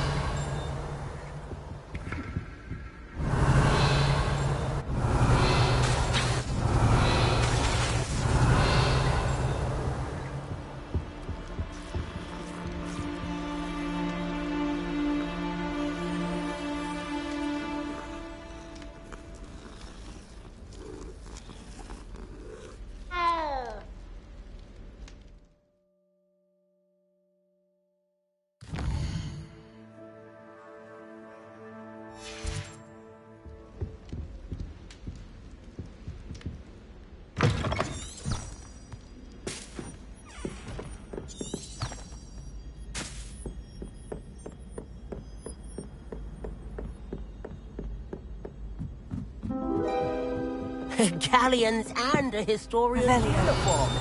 Speaker 11: Galleons and a historian's
Speaker 3: Revelio.
Speaker 11: uniform.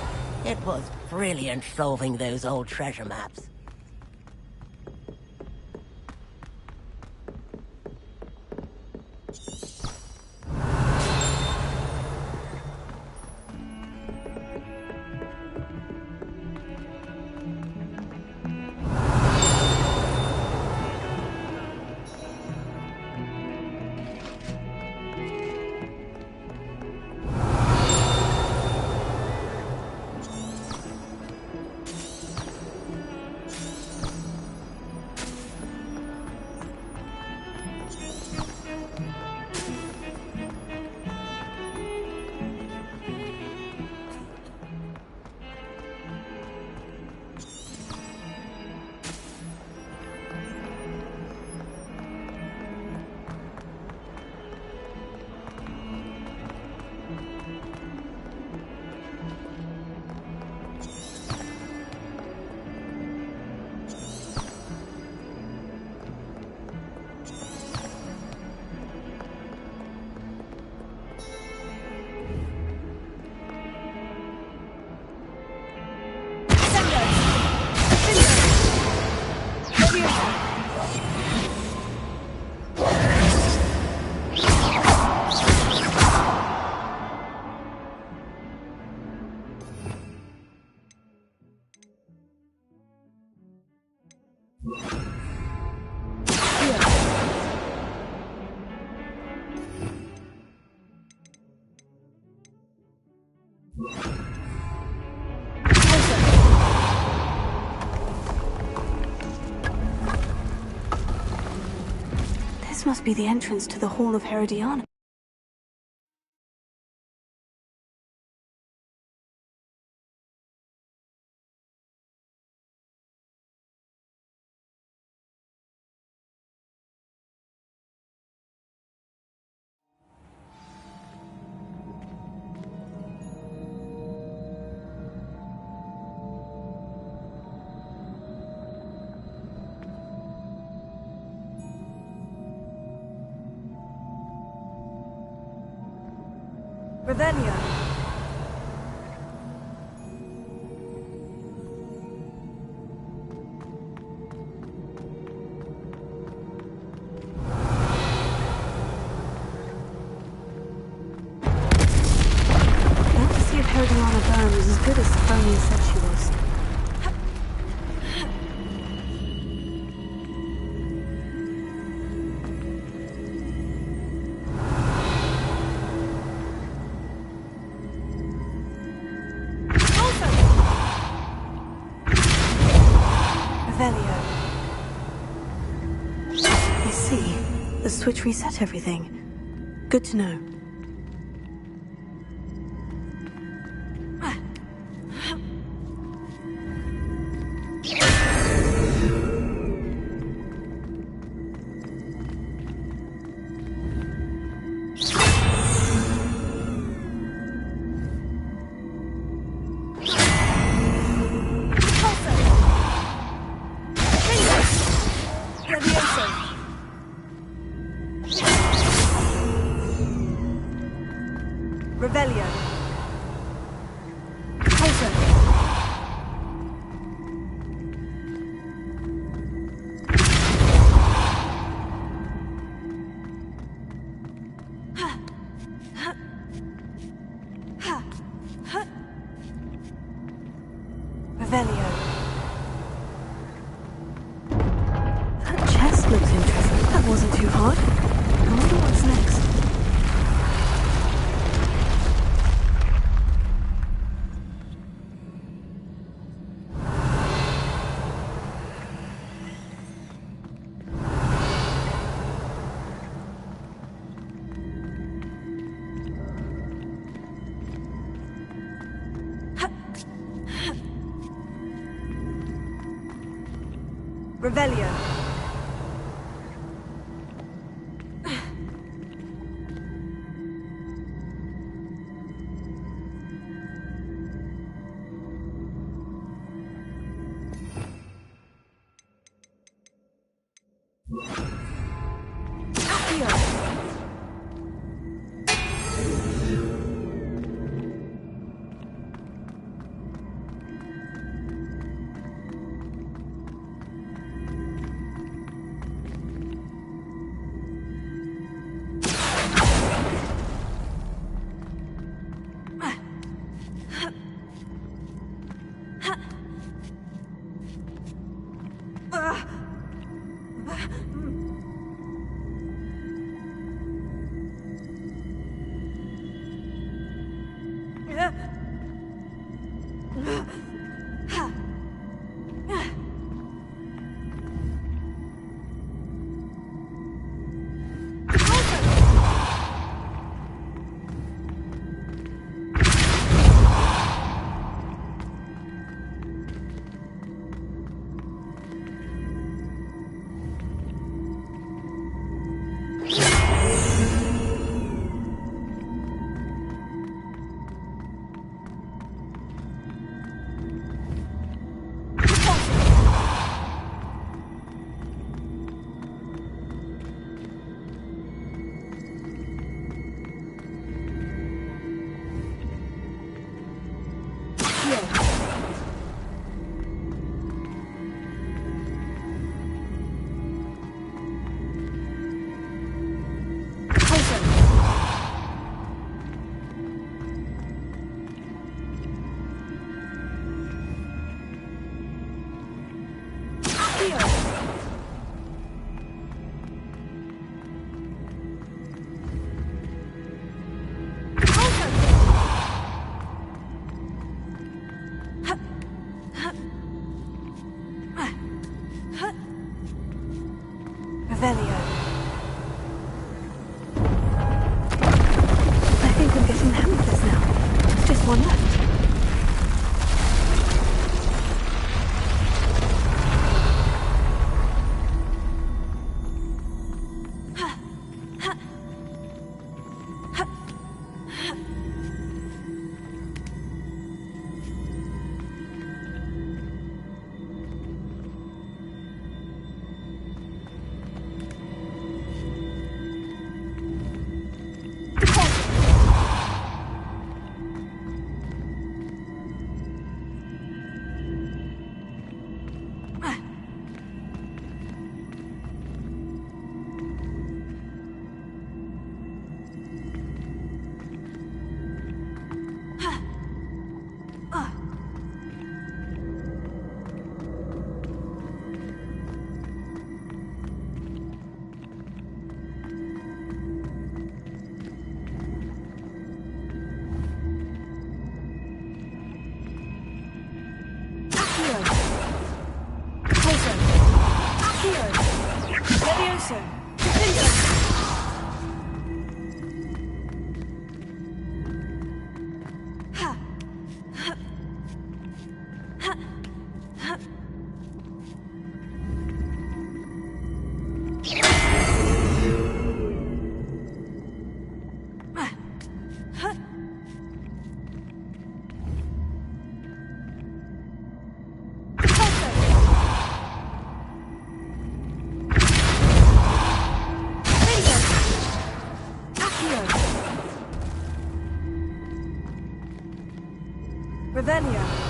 Speaker 11: It was brilliant solving those old treasure maps.
Speaker 3: This must be the entrance to the Hall of Herodiana.
Speaker 1: Revelio.
Speaker 3: Let's see if Herodiana Byrne was as good as Sophronia said she was. I see. The switch reset everything. Good to know.
Speaker 1: Revelio. Pulso. Revelio.
Speaker 3: That chest looks interesting. That wasn't too hard. I wonder what's next.
Speaker 1: Revelio.
Speaker 3: inhabitants now. Just one left.
Speaker 1: Revelia.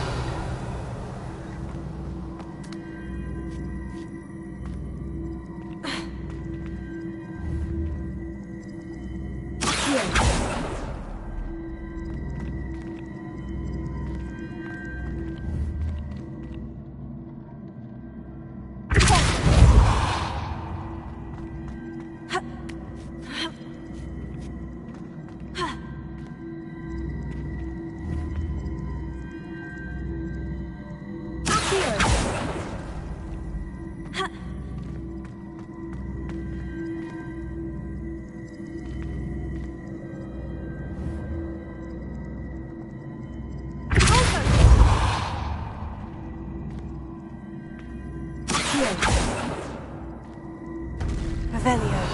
Speaker 1: Revelio.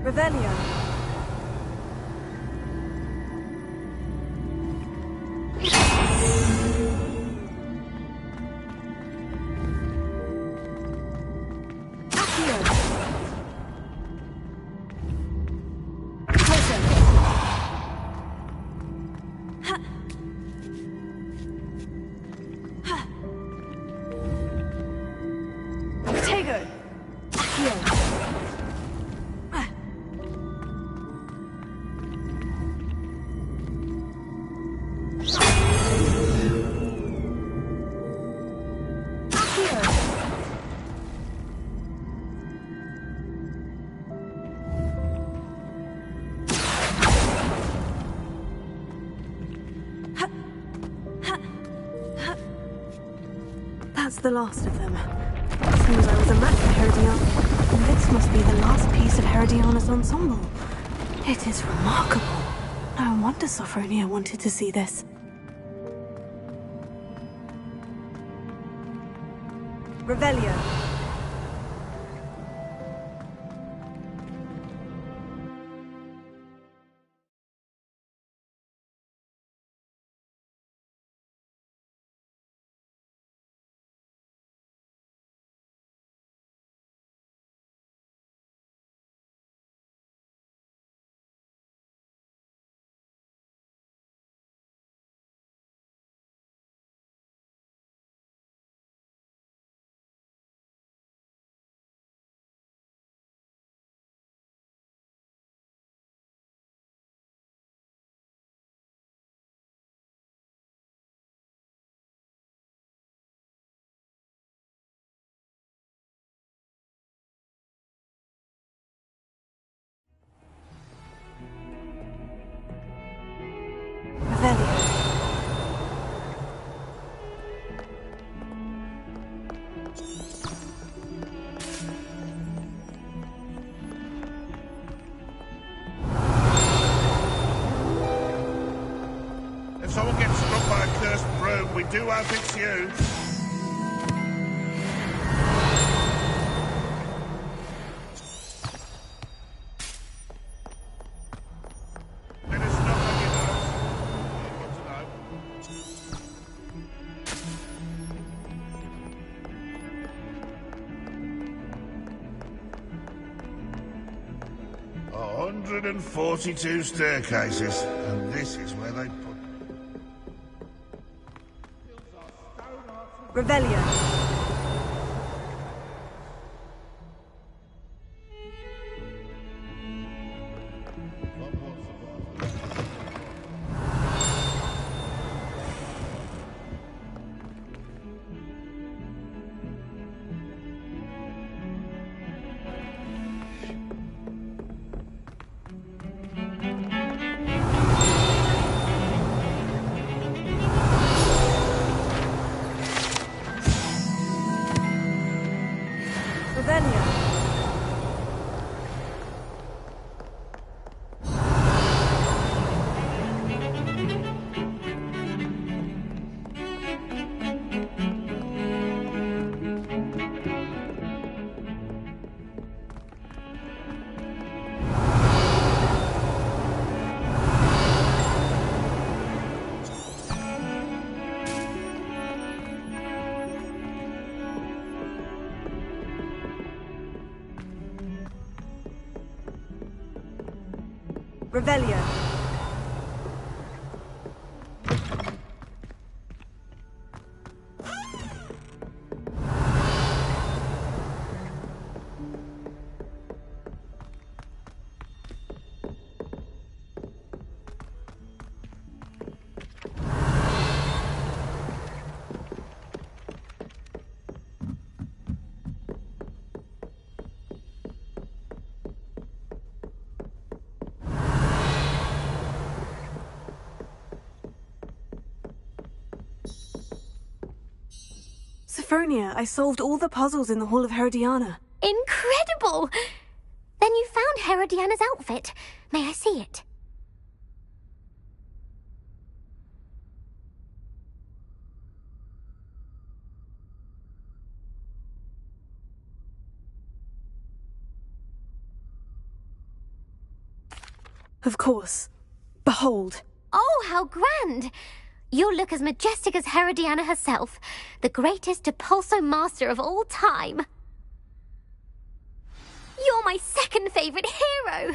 Speaker 1: Revelio.
Speaker 3: That's the last of them. Seems I was a match for Herodiana. And this must be the last piece of Herodiana's ensemble. It is remarkable. No wonder Sophronia wanted to see this.
Speaker 1: Revelio. Revelio.
Speaker 4: 142 staircases, and this is where they put...
Speaker 1: Revelio. Revelio. Sophronia, I solved all the puzzles in the Hall of Herodiana.
Speaker 10: Incredible! Then you found Herodiana's outfit. May I see it?
Speaker 3: Of course. Behold.
Speaker 10: Oh, how grand! You'll look as majestic as Herodiana herself, the greatest Depulso master of all time. You're my second favorite hero!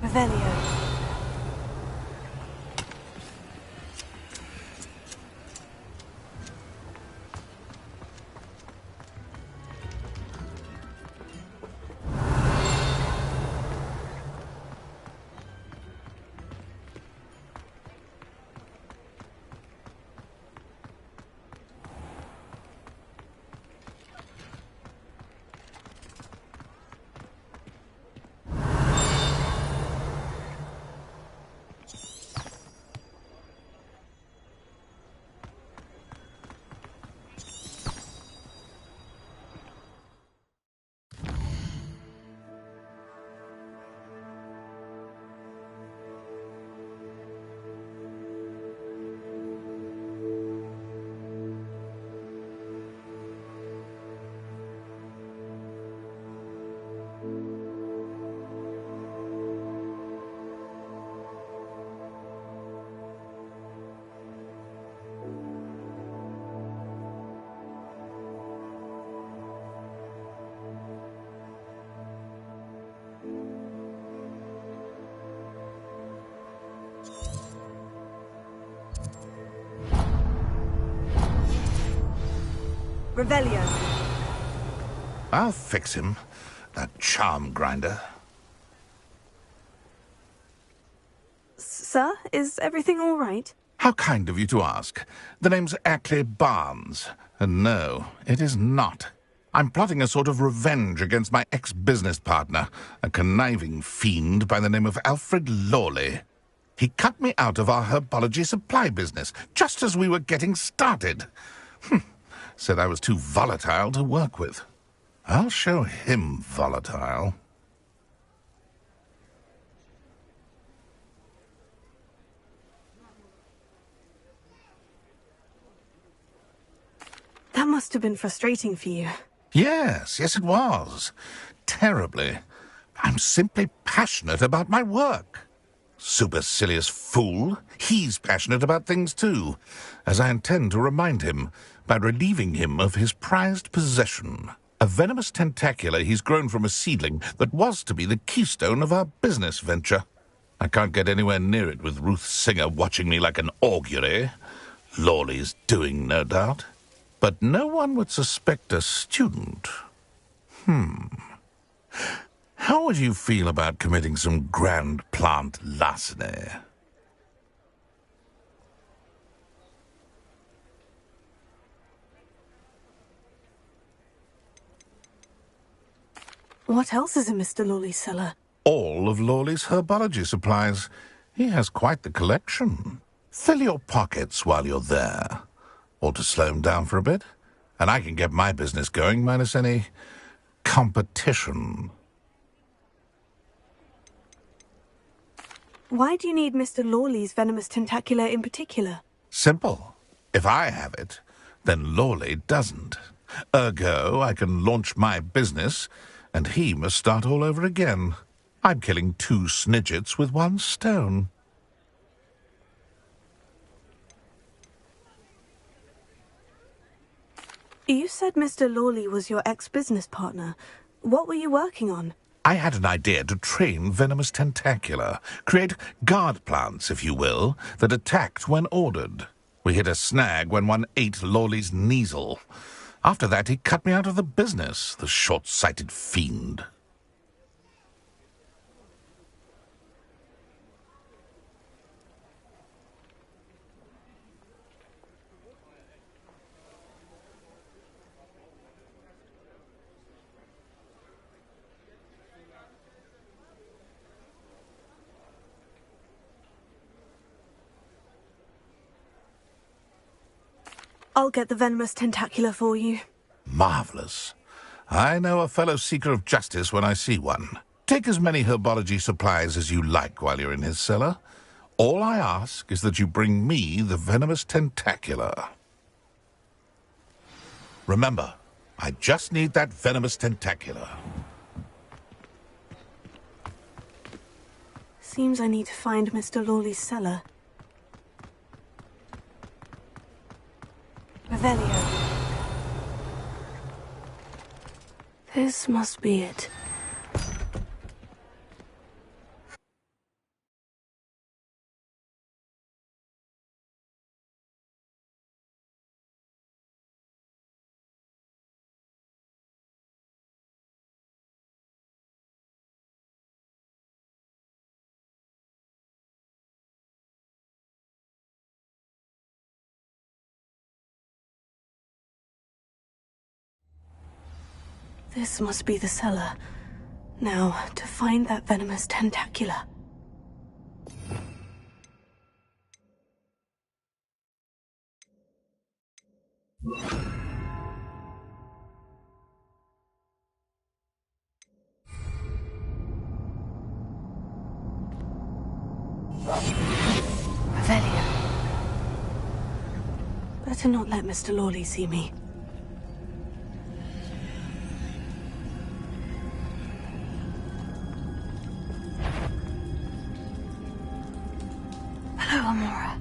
Speaker 1: Revelio. Revelio.
Speaker 4: I'll fix him. That charm grinder.
Speaker 1: Sir, is everything all right?
Speaker 4: How kind of you to ask. The name's Ackley Barnes. And no, it is not. I'm plotting a sort of revenge against my ex-business partner, a conniving fiend by the name of Alfred Lawley. He cut me out of our herbology supply business, just as we were getting started. Said I was too volatile to work with. I'll show him volatile.
Speaker 1: That must have been frustrating for you.
Speaker 4: Yes, it was. Terribly. I'm simply passionate about my work. Supercilious fool. He's passionate about things too, as I intend to remind him by relieving him of his prized possession, a venomous tentacula he's grown from a seedling that was to be the keystone of our business venture. I can't get anywhere near it with Ruth Singer watching me like an augury. Lawley's doing, no doubt. But no one would suspect a student. How would you feel about committing some grand plant larceny?
Speaker 3: What else is in Mr. Lawley's cellar?
Speaker 4: All of Lawley's herbology supplies. He has quite the collection. Fill your pockets while you're there. Or to slow him down for a bit. And I can get my business going minus any competition.
Speaker 3: Why do you need Mr. Lawley's venomous tentacular in particular?
Speaker 4: Simple. If I have it, then Lawley doesn't. Ergo, I can launch my business, and he must start all over again. I'm killing 2 snidgets with 1 stone.
Speaker 3: You said Mr. Lawley was your ex-business partner. What were you working on?
Speaker 4: I had an idea to train venomous tentacula, create guard plants, if you will, that attacked when ordered. We hit a snag when one ate Lawley's Kneasel. After that, he cut me out of the business, the short-sighted fiend.
Speaker 3: I'll get the venomous tentacular for you.
Speaker 4: Marvelous. I know a fellow seeker of justice when I see one. Take as many herbology supplies as you like while you're in his cellar. All I ask is that you bring me the venomous tentacular. Remember, I just need that venomous tentacular.
Speaker 3: Seems I need to find Mr. Lawley's cellar. Revelio. This must be it. This must be the cellar. Now, to find that venomous tentacular. Revelio. Better not let Mr. Lawley see me. Hello, Amora.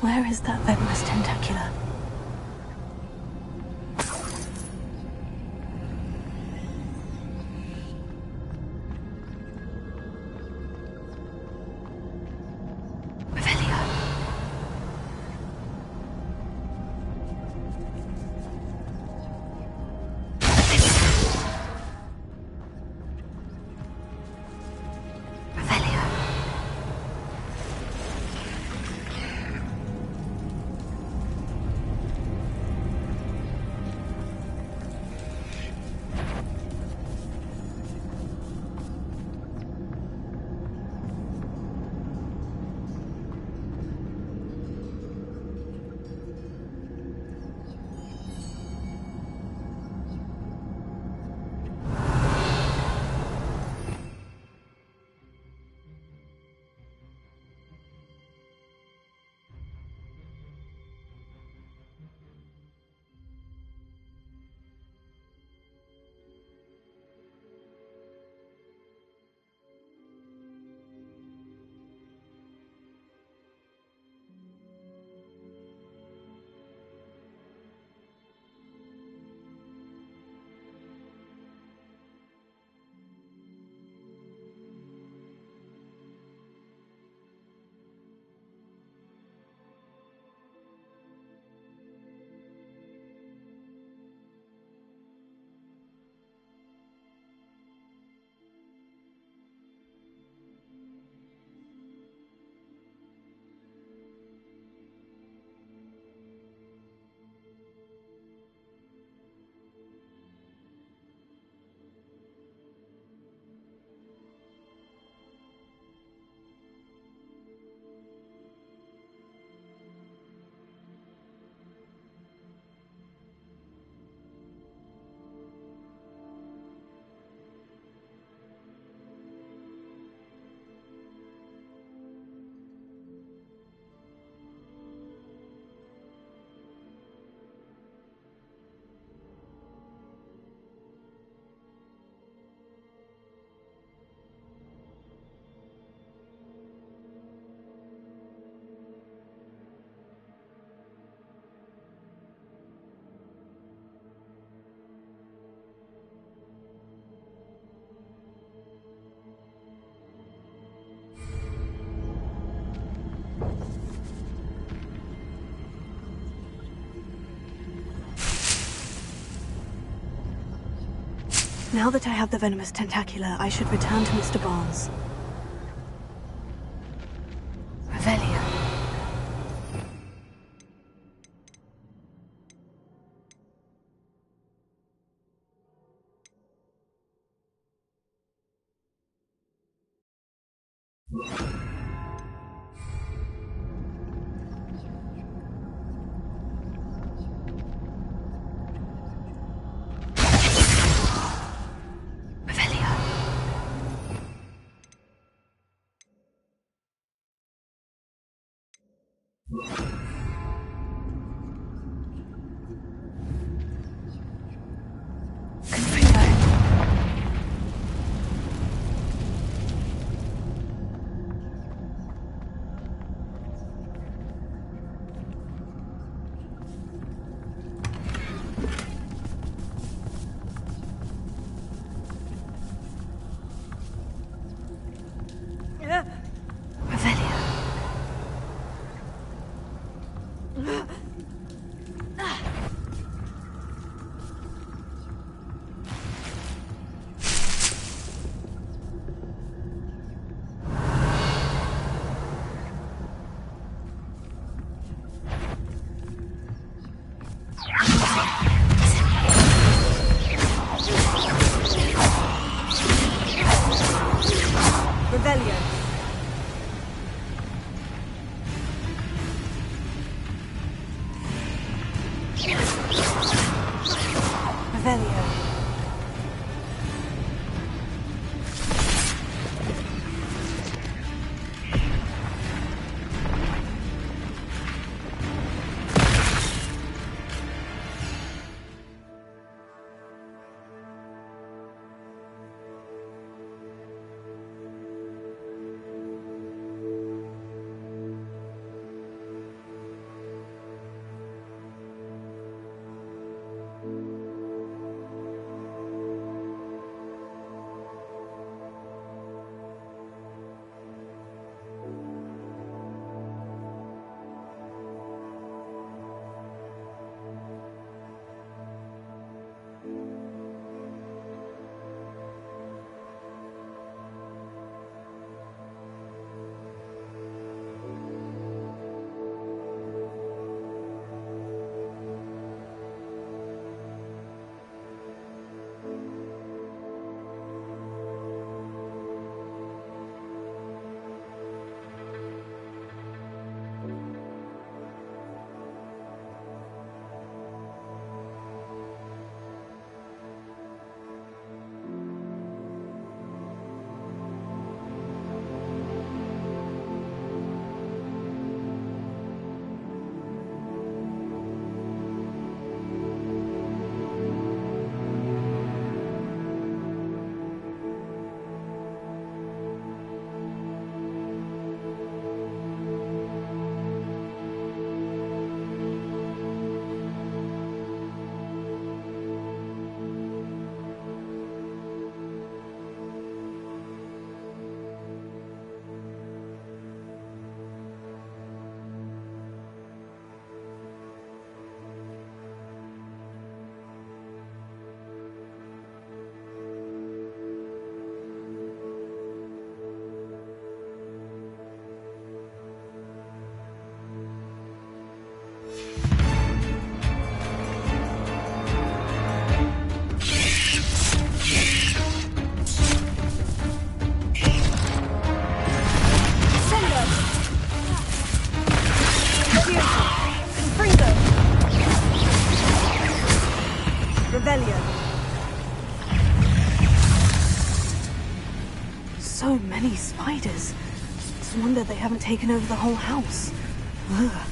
Speaker 3: Where is that venomous tentacular? Now that I have the venomous tentacula, I should return to Mr. Barnes. Revelio. So many spiders. It's a wonder they haven't taken over the whole house. Ugh.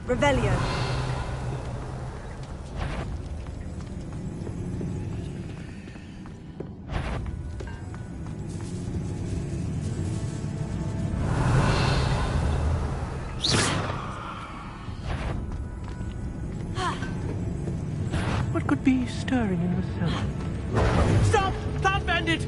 Speaker 1: Revelio.
Speaker 5: What could be stirring in the cellar? Stop! Stop, bandit!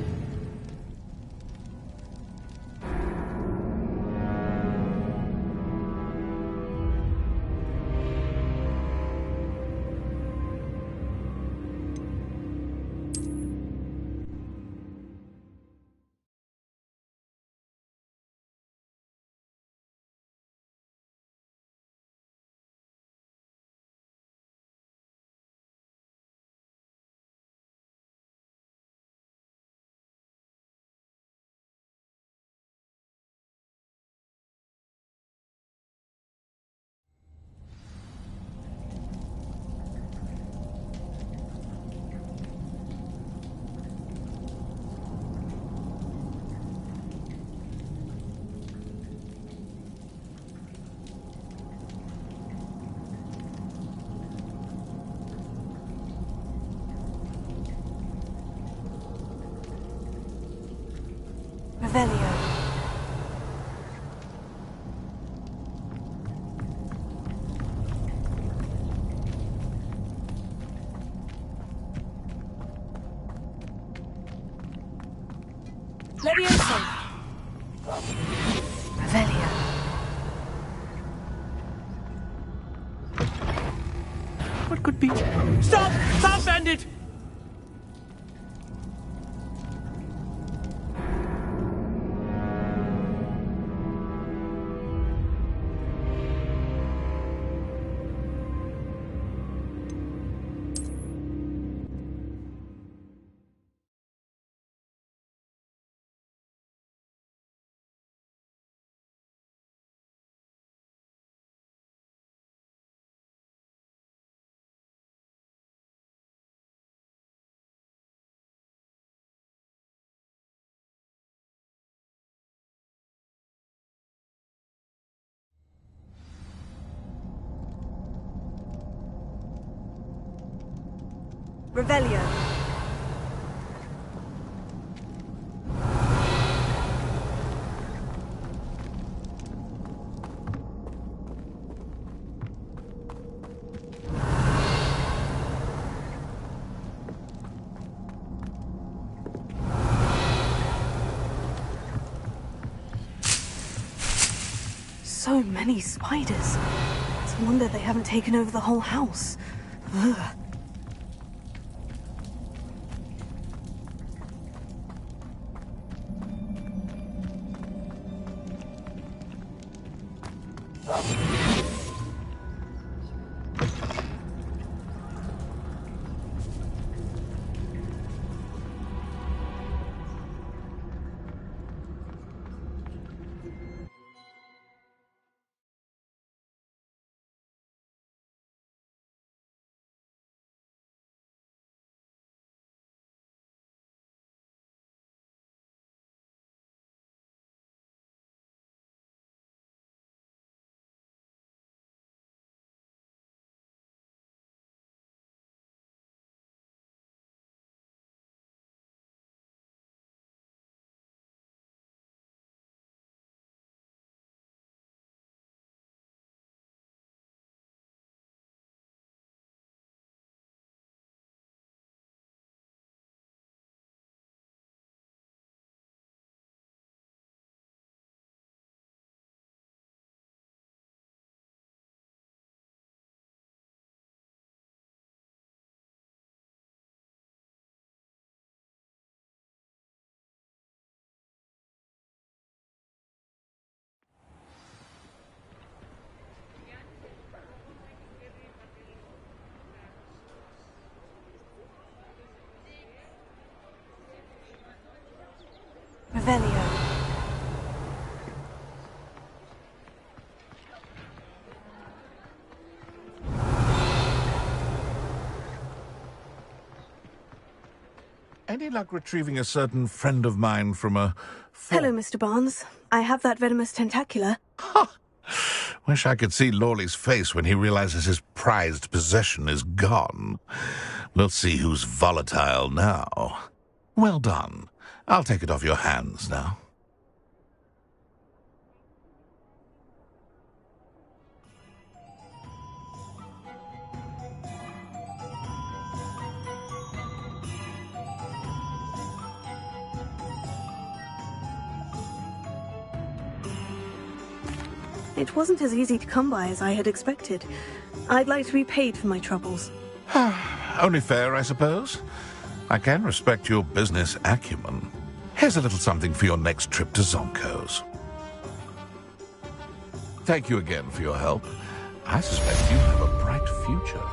Speaker 1: Revelio. Levioso. Revelio.
Speaker 5: What could be... Stop! Stop, bandit!
Speaker 1: Revelio.
Speaker 3: So many spiders. It's a wonder they haven't taken over the whole house. Ugh.
Speaker 1: Revelio.
Speaker 4: Any luck retrieving a certain friend of mine from a...
Speaker 3: Hello, Mr. Barnes. I have that venomous tentacula.
Speaker 4: Wish I could see Lawley's face when he realizes his prized possession is gone. We'll see who's volatile now. Well done. I'll take it off your hands now.
Speaker 3: It wasn't as easy to come by as I had expected. I'd like to be paid for my troubles.
Speaker 4: Only fair, I suppose. I can respect your business acumen. Here's a little something for your next trip to Zonko's. Thank you again for your help. I suspect you have a bright future.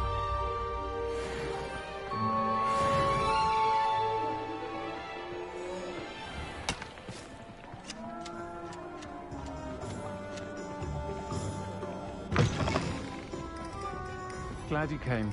Speaker 12: Glad you came.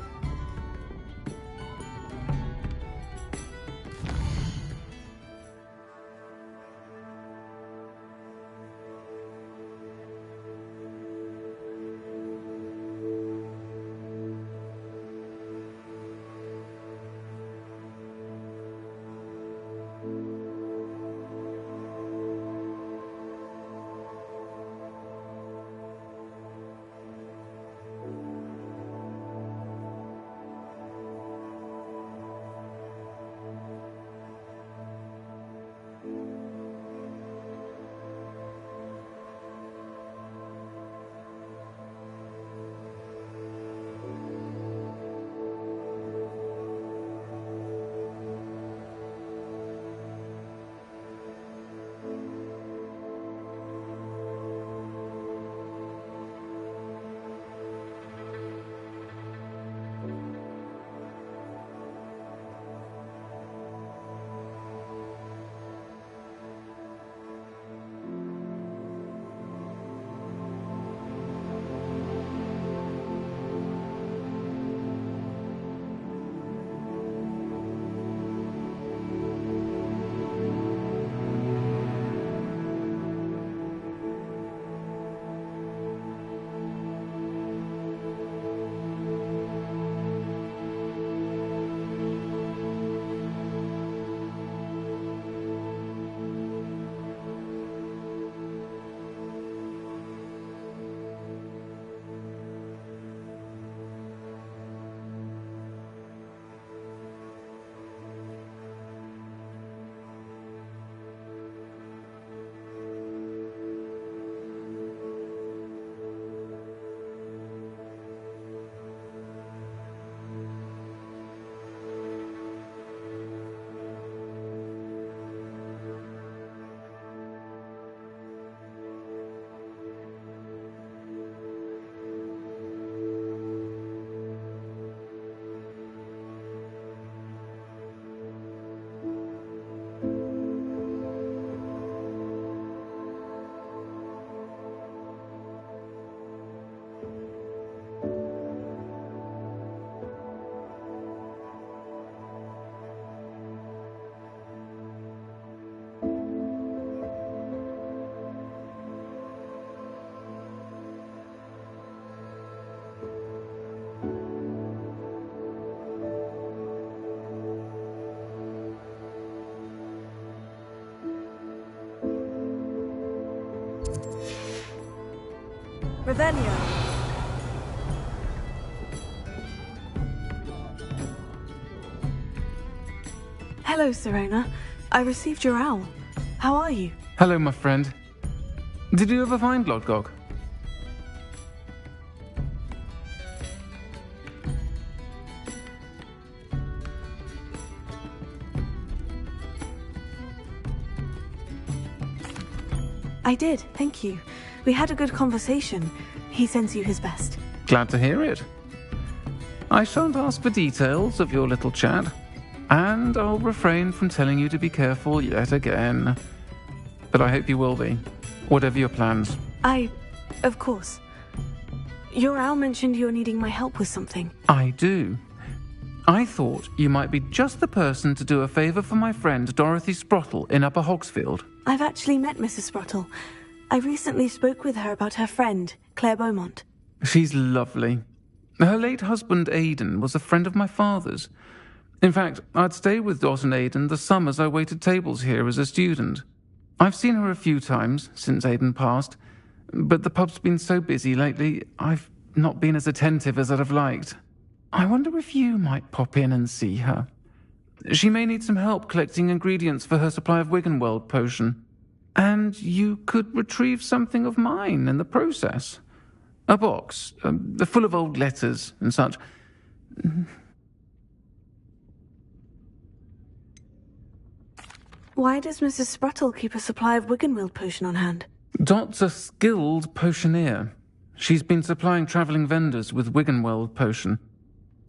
Speaker 3: Revelio. Hello, Serena. I received your owl. How are you?
Speaker 12: Hello, my friend. Did you ever find Lodgog?
Speaker 3: I did, thank you. We had a good conversation. He sends you his best.
Speaker 12: Glad to hear it. I shan't ask for details of your little chat, and I'll refrain from telling you to be careful yet again. But I hope you will be, whatever your plans.
Speaker 3: Of course. Your owl mentioned you're needing my help with something.
Speaker 12: I do. I thought you might be just the person to do a favour for my friend Dorothy Sprottle in Upper Hogsfield.
Speaker 3: I've actually met Mrs. Sprottle.
Speaker 1: I recently spoke with her about her friend, Claire Beaumont.
Speaker 12: She's lovely. Her late husband, Aidan, was a friend of my father's. In fact, I'd stay with Dot and Aidan the summers I waited tables here as a student. I've seen her a few times since Aidan passed, but the pub's been so busy lately, I've not been as attentive as I'd have liked. I wonder if you might pop in and see her. She may need some help collecting ingredients for her supply of Wiggenweld potion. And you could retrieve something of mine in the process. A box, full of old letters and such.
Speaker 1: Why does Mrs. Spruttle keep a supply of Wiggenweld potion on hand?
Speaker 12: Dot's a skilled potioneer. She's been supplying travelling vendors with Wiggenweld potion.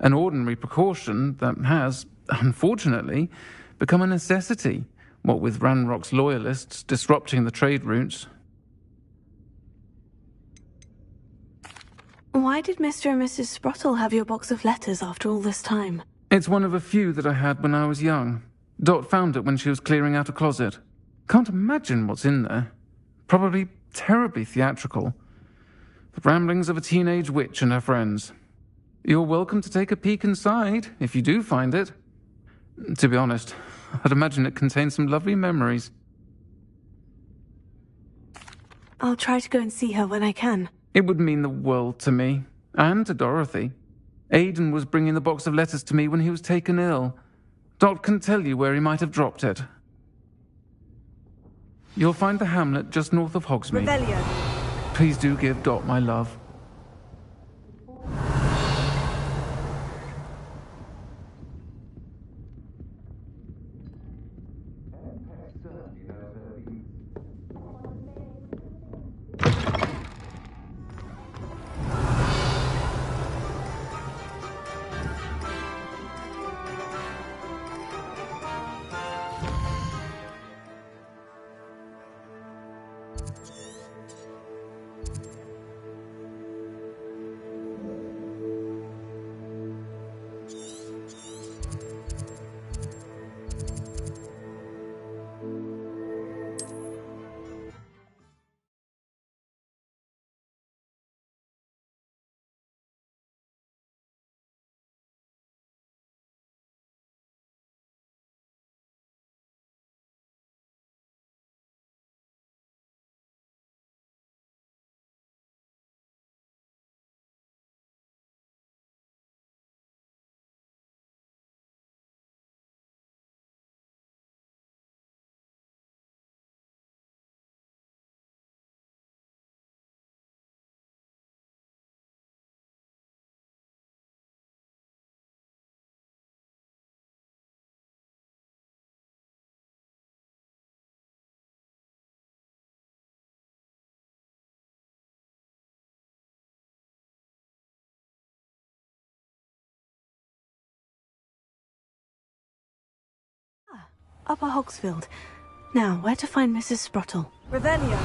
Speaker 12: An ordinary precaution that has, unfortunately, become a necessity, what with Ranrock's loyalists disrupting the trade routes.
Speaker 1: Why did Mr. and Mrs. Spruttle have your box of letters after all this time?
Speaker 12: It's one of a few that I had when I was young. Dot found it when she was clearing out a closet. Can't imagine what's in there. Probably terribly theatrical. The ramblings of a teenage witch and her friends. You're welcome to take a peek inside, if you do find it. To be honest, I'd imagine it contains some lovely memories.
Speaker 1: I'll try to go and see her when I can.
Speaker 12: It would mean the world to me, and to Dorothy. Aidan was bringing the box of letters to me when he was taken ill. Dot can tell you where he might have dropped it. You'll find the hamlet just north of Hogsmeade.
Speaker 1: Revelio.
Speaker 12: Please do give Dot my love.
Speaker 1: Upper Hogsfield. Now, where to find Mrs. Spruttle? Revelio.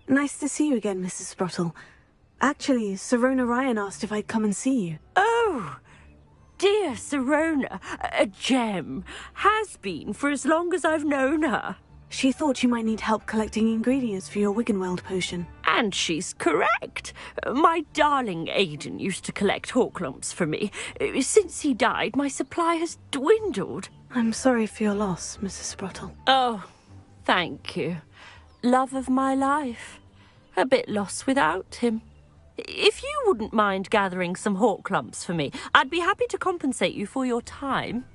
Speaker 1: Nice to see you again, Mrs. Spruttle. Actually, Sirona Ryan asked if I'd come and see you.
Speaker 13: Oh, dear Sirona, a gem. Has been for as long as I've known her.
Speaker 1: She thought you might need help collecting ingredients for your Wiggenweld potion.
Speaker 13: And she's correct. My darling Aidan used to collect hawk lumps for me. Since he died, my supply has dwindled.
Speaker 1: I'm sorry for your loss, Mrs. Spruttle.
Speaker 13: Oh, thank you. Love of my life. A bit lost without him. If you wouldn't mind gathering some hawk lumps for me, I'd be happy to compensate you for your time.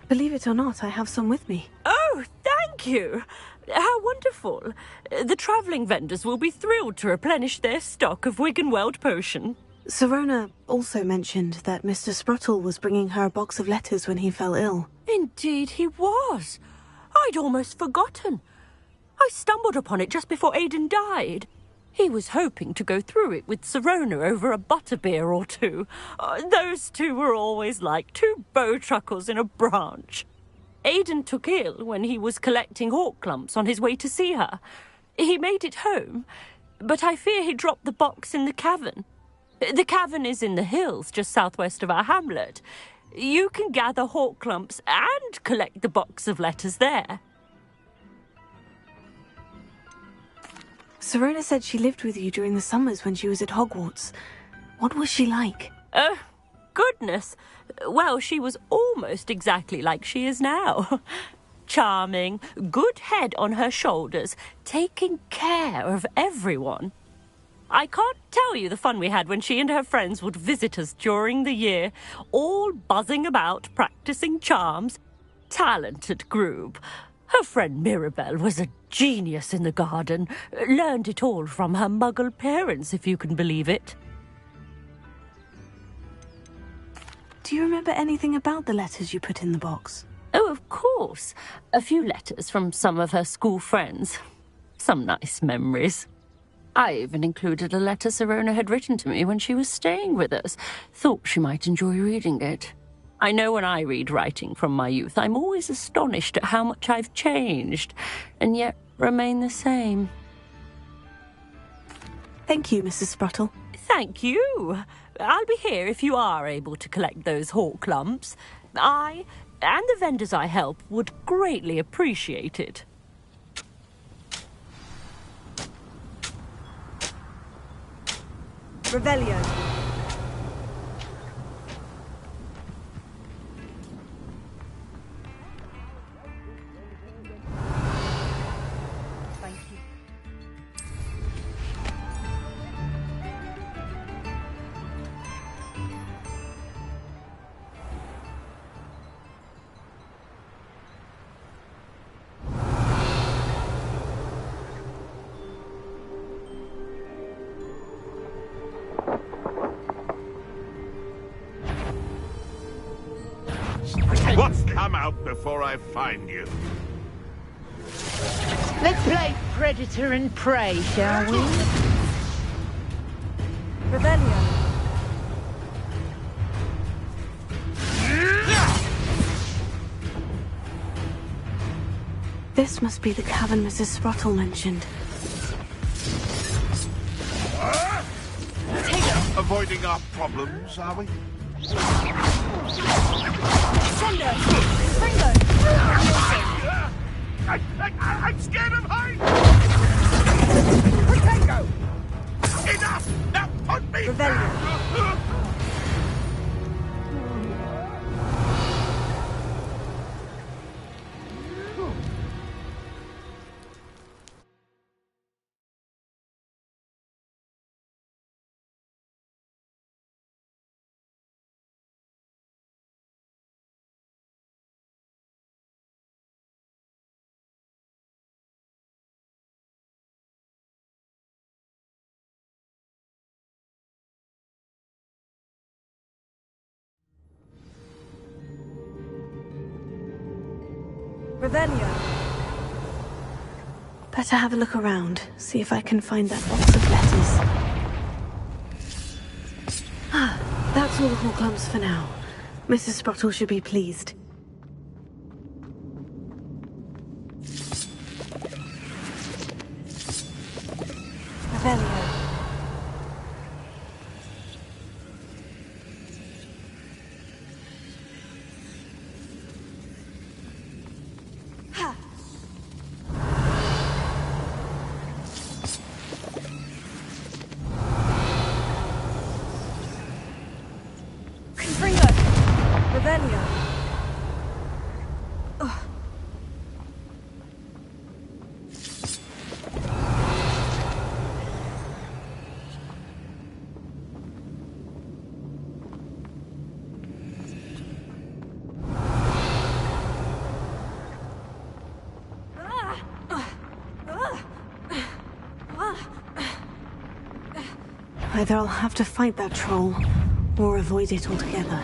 Speaker 1: Believe it or not, I have some with me.
Speaker 13: Oh, thank you. How wonderful. The travelling vendors will be thrilled to replenish their stock of Wiggenweld potion.
Speaker 1: Sirona also mentioned that Mr. Spruttle was bringing her a box of letters when he fell ill.
Speaker 13: Indeed he was. I'd almost forgotten. I stumbled upon it just before Aidan died. He was hoping to go through it with Sirona over a butterbeer or two. Those two were always like two bowtruckles in a branch. Aidan took ill when he was collecting hawk clumps on his way to see her. He made it home, but I fear he dropped the box in the cavern. The cavern is in the hills just southwest of our hamlet. You can gather hawk clumps and collect the box of letters there.
Speaker 1: Serona said she lived with you during the summers when she was at Hogwarts. What was she like?
Speaker 13: Oh, goodness. Well, she was almost exactly like she is now. Charming, good head on her shoulders, taking care of everyone. I can't tell you the fun we had when she and her friends would visit us during the year, all buzzing about, practicing charms. Talented group. Her friend Mirabelle was a genius in the garden. Learned it all from her muggle parents, if you can believe it.
Speaker 1: Do you remember anything about the letters you put in the box?
Speaker 13: Oh, of course. A few letters from some of her school friends. Some nice memories. I even included a letter Serona had written to me when she was staying with us. Thought she might enjoy reading it. I know when I read writing from my youth, I'm always astonished at how much I've changed, and yet remain the same.
Speaker 1: Thank you, Mrs. Spruttle.
Speaker 13: Thank you. I'll be here if you are able to collect those hawk clumps. I, and the vendors I help, would greatly appreciate it.
Speaker 1: Revelio.
Speaker 4: What's come out before I find you?
Speaker 14: Let's play predator and prey, shall we?
Speaker 1: Revelio. This must be the cavern Mrs. Spruttle mentioned.
Speaker 4: Avoiding our problems, are we? I'm scared of heights! Potato! Enough! Now put me down!
Speaker 1: Revelio. Better have a look around, see if I can find that box of letters. Ah, that's all the hawk clumps for now. Mrs. Spruttle should be pleased. Revelio. Either I'll have to fight that troll, or avoid it altogether.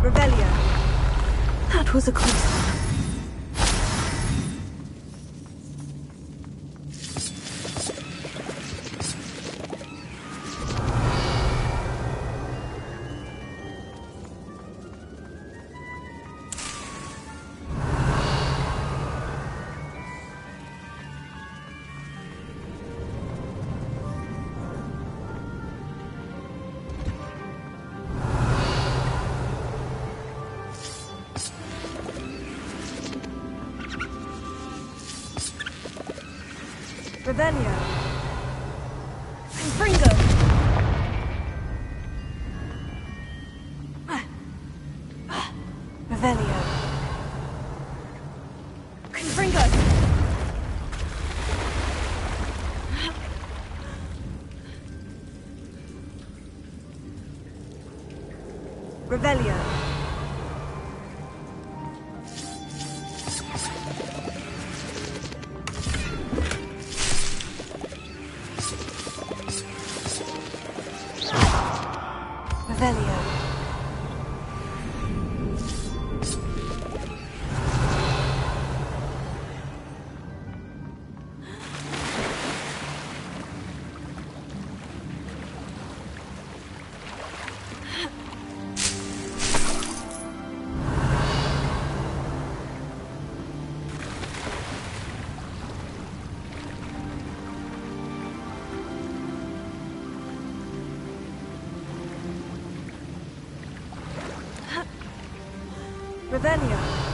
Speaker 3: Revelio. That was a close one. Revelio. Confringo. Revelio. Confringo. Revelio. Revelio. Revelio.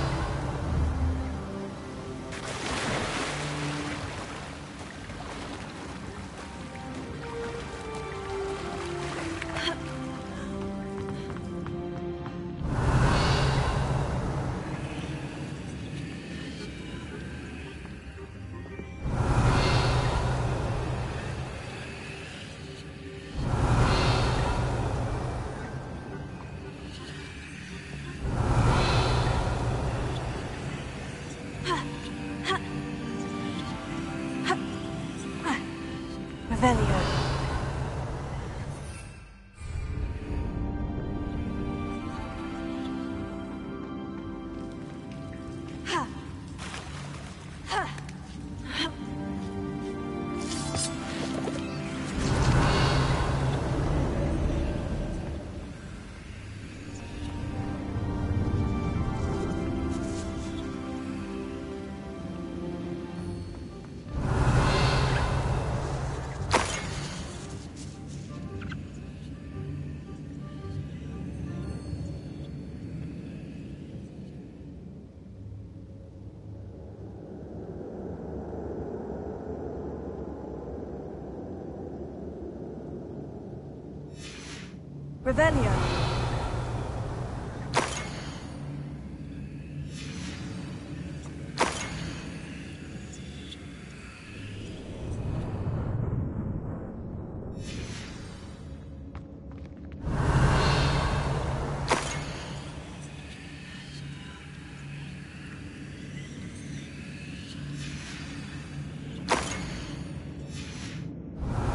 Speaker 3: Revelio. Revelio.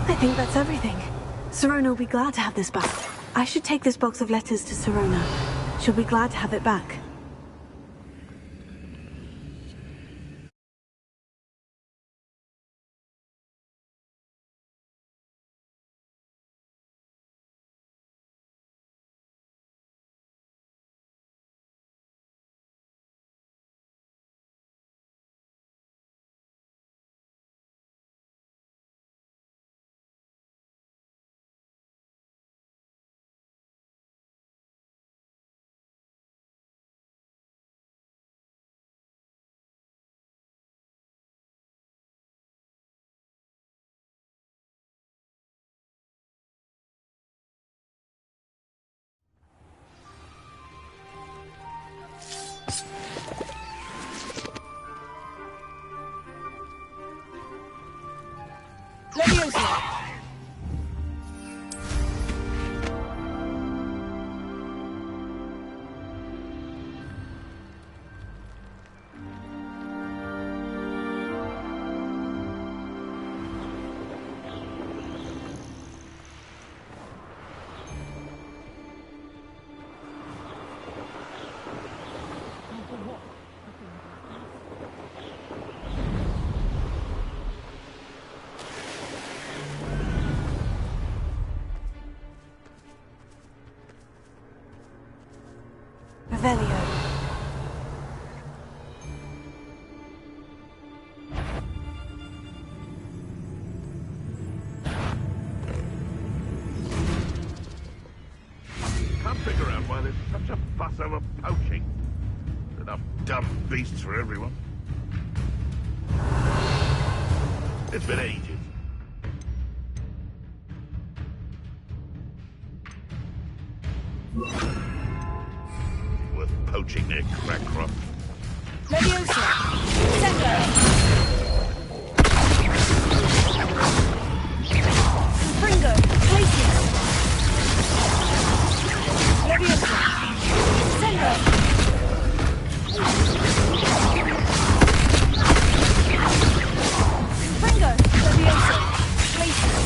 Speaker 3: I think that's everything. Sirona will be glad to have this back. I should take this box of letters to Sirona. She'll be glad to have it back. Revelio.
Speaker 4: Can't figure out why there's such a fuss over poaching. Enough dumb beasts for everyone. It's been ages. Worth poaching their crack crop.
Speaker 3: Leviosa! Sendo! Fringo! Glacius! Leviosa! Sendo! Fringo! Leviosa! Glacius!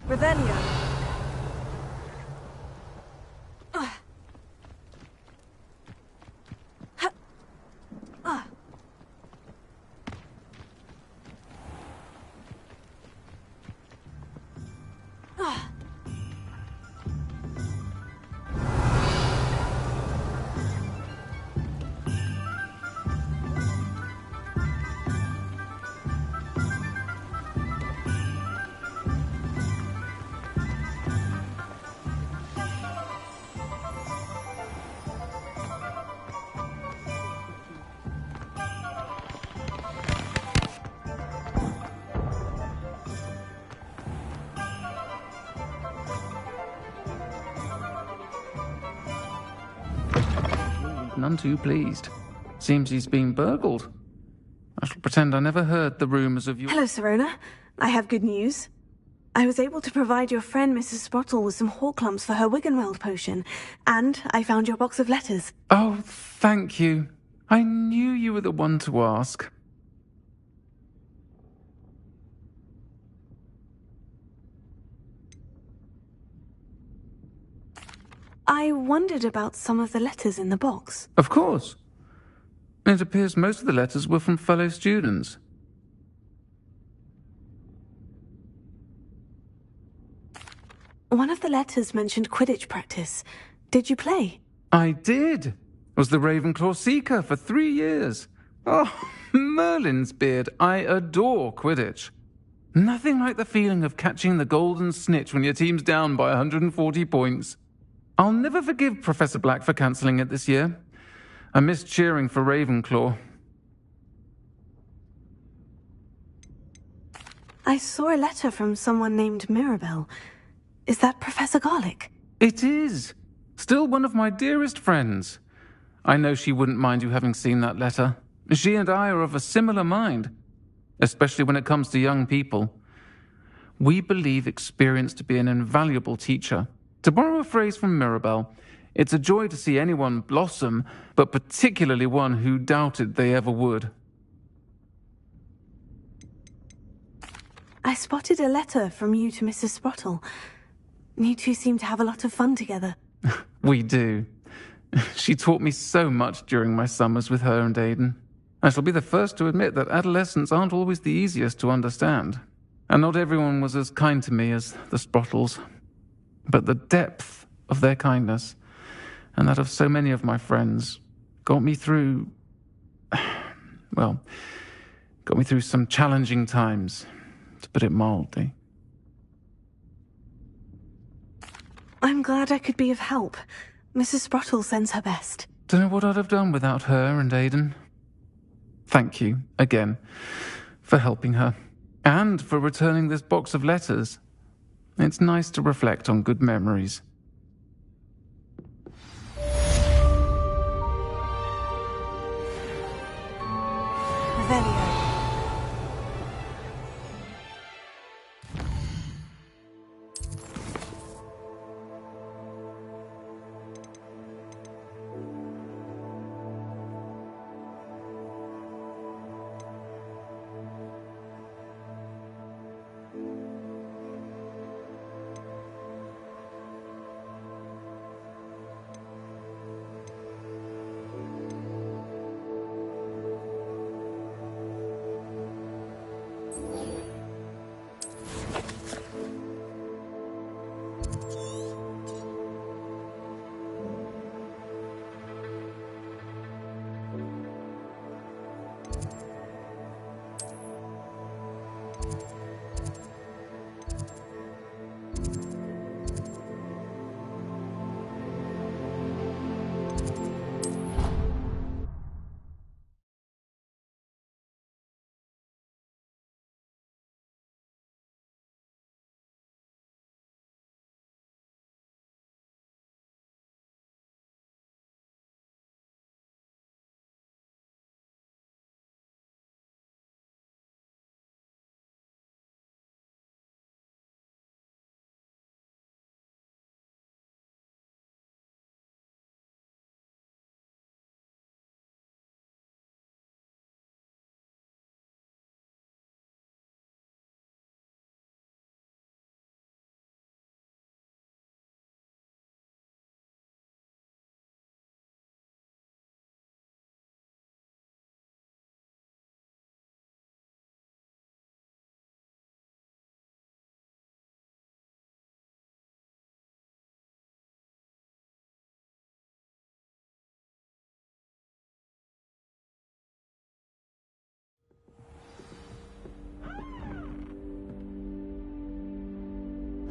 Speaker 3: Revelio.
Speaker 12: None too pleased. Seems he's been burgled. I shall pretend I never heard the rumours of your...
Speaker 3: Hello, Sirona. I have good news. I was able to provide your friend Mrs. Sprottle with some Horklumps for her Wiggenweld potion, and I found your box of letters.
Speaker 12: Oh, thank you. I knew you were the one to ask.
Speaker 3: I wondered about some of the letters in the box.
Speaker 12: Of course. It appears most of the letters were from fellow students.
Speaker 3: One of the letters mentioned Quidditch practice. Did you play?
Speaker 12: I did. Was the Ravenclaw Seeker for 3 years. Oh, Merlin's beard. I adore Quidditch. Nothing like the feeling of catching the golden snitch when your team's down by 140 points. I'll never forgive Professor Black for cancelling it this year. I missed cheering for Ravenclaw.
Speaker 3: I saw a letter from someone named Mirabelle. Is that Professor Garlick?
Speaker 12: It is. Still one of my dearest friends. I know she wouldn't mind you having seen that letter. She and I are of a similar mind, especially when it comes to young people. We believe experience to be an invaluable teacher. To borrow a phrase from Mirabelle, it's a joy to see anyone blossom, but particularly one who doubted they ever would.
Speaker 3: I spotted a letter from you to Mrs. Sprottle. You two seem to have a lot of fun together.
Speaker 12: We do. She taught me so much during my summers with her and Aiden. I shall be the first to admit that adolescents aren't always the easiest to understand. And not everyone was as kind to me as the Sprottles. But the depth of their kindness, and that of so many of my friends, got me through... well, got me through some challenging times, to put it mildly.
Speaker 3: I'm glad I could be of help. Mrs. Sprottle sends her best.
Speaker 12: Don't know what I'd have done without her and Aiden. Thank you, again, for helping her, and for returning this box of letters. It's nice to reflect on good memories.
Speaker 3: Revelio.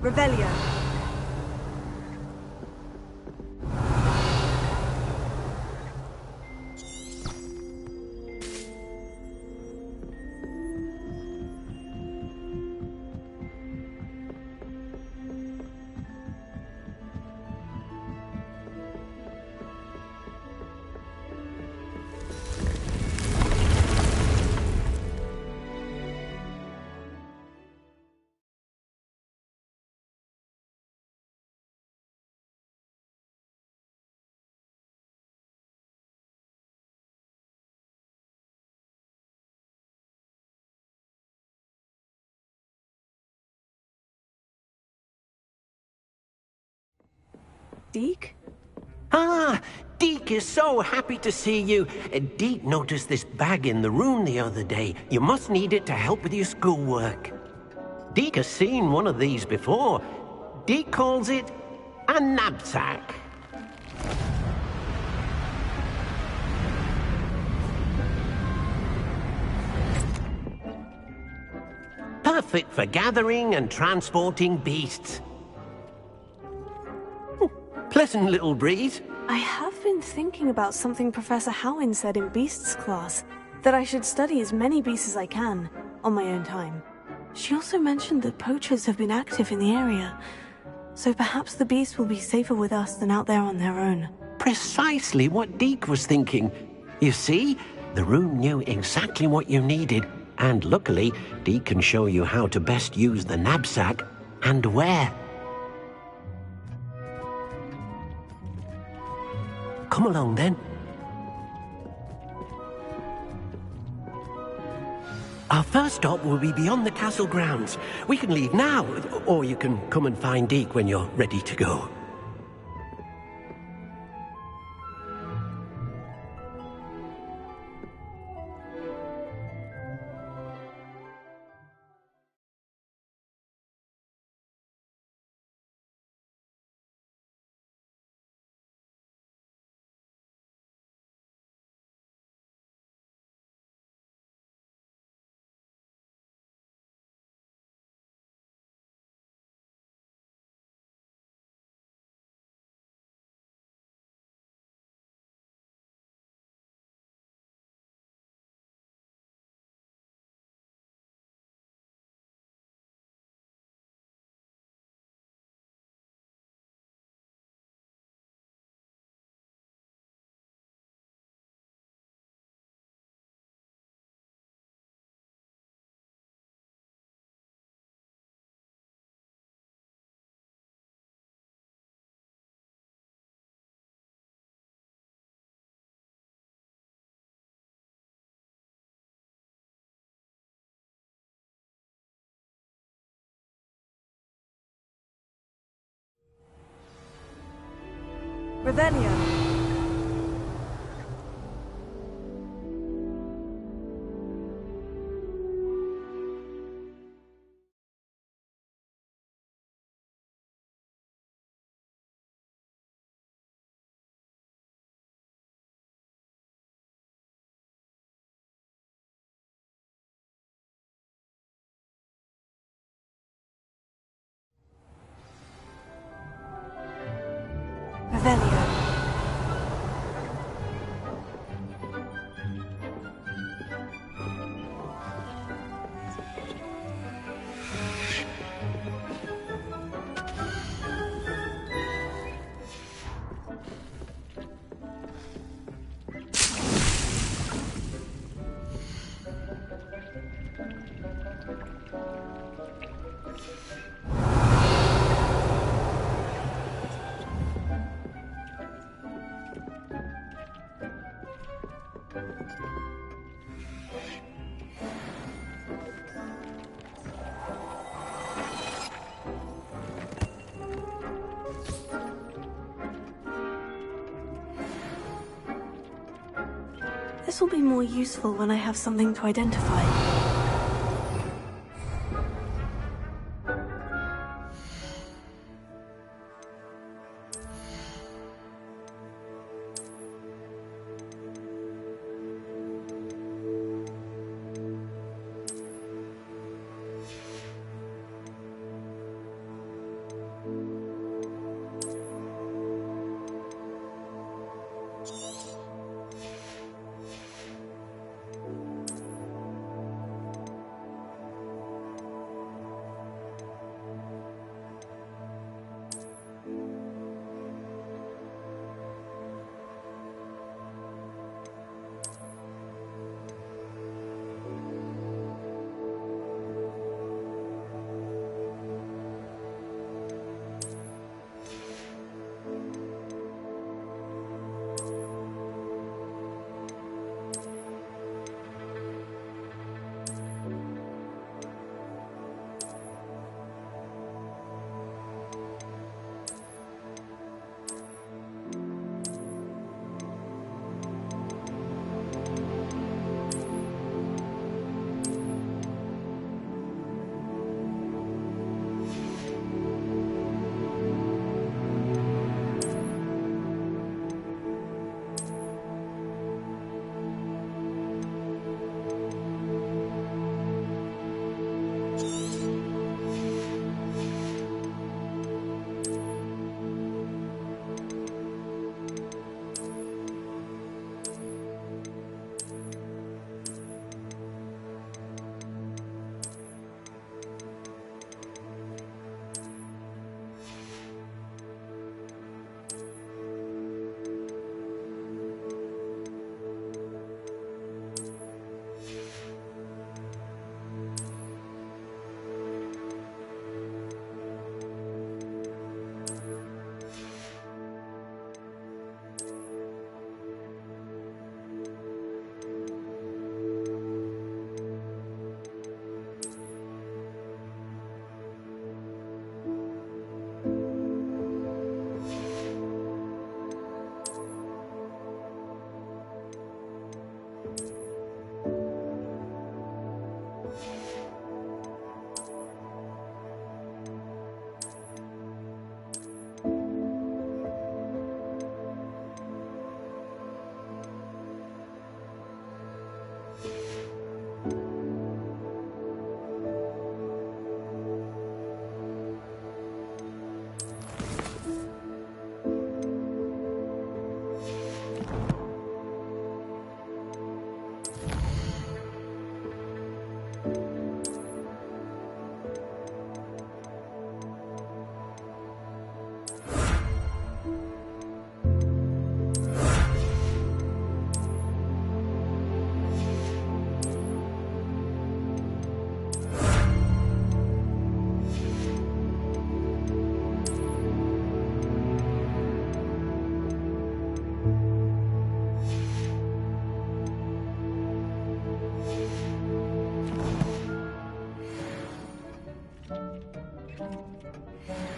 Speaker 3: Revelio. Deke?
Speaker 15: Ah, Deke is so happy to see you. Deke noticed this bag in the room the other day. You must need it to help with your schoolwork. Deke has seen one of these before. Deke calls it a knapsack. Perfect for gathering and transporting beasts. Pleasant little breeze.
Speaker 3: I have been thinking about something Professor Howin said in Beasts class, that I should study as many beasts as I can, on my own time. She also mentioned that poachers have been active in the area, so perhaps the beasts will be safer with us than out there on their own.
Speaker 15: Precisely what Deke was thinking. You see, the room knew exactly what you needed, and luckily, Deke can show you how to best use the knapsack and where. Come along, then. Our first stop will be beyond the castle grounds. We can leave now, or you can come and find Deke when you're ready to go.
Speaker 3: Revelio. Revelio. This will be more useful when I have something to identify.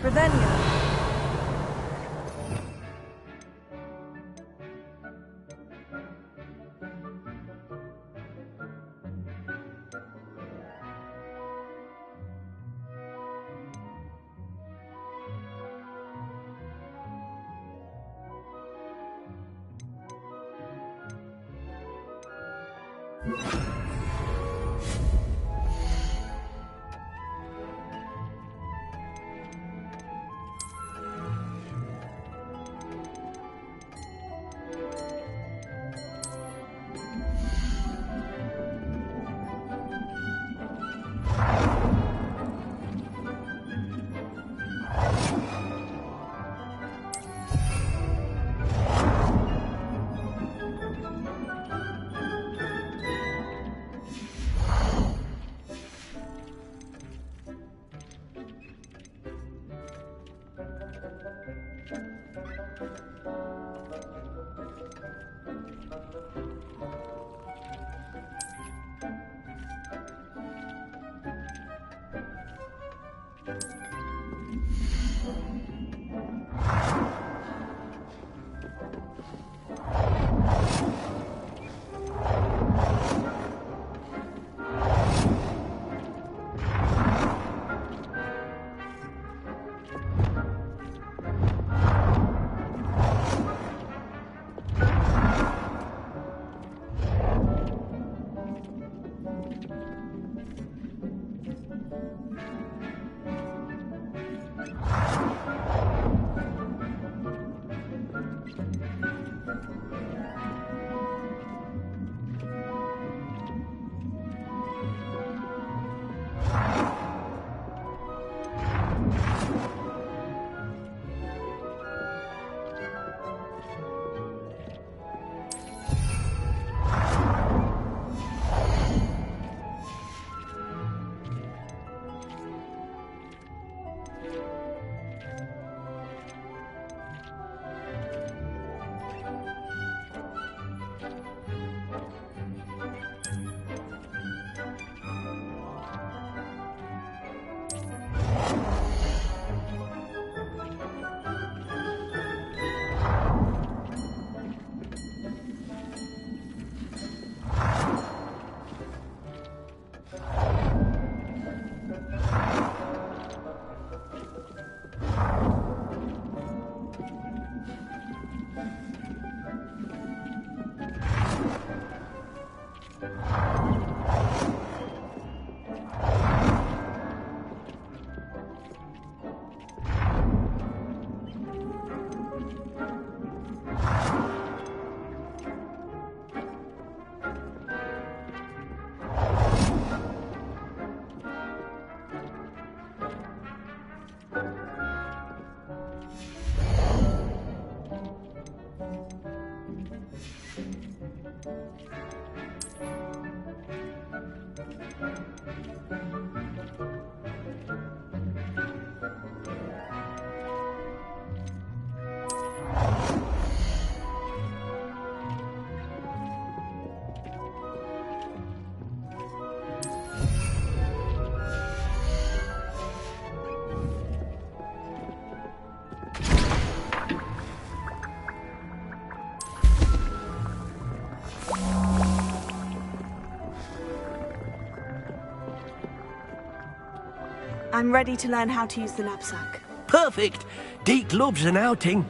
Speaker 3: Ravenia.
Speaker 1: I'm ready to learn how to use the knapsack.
Speaker 15: Perfect! Deke loves an outing.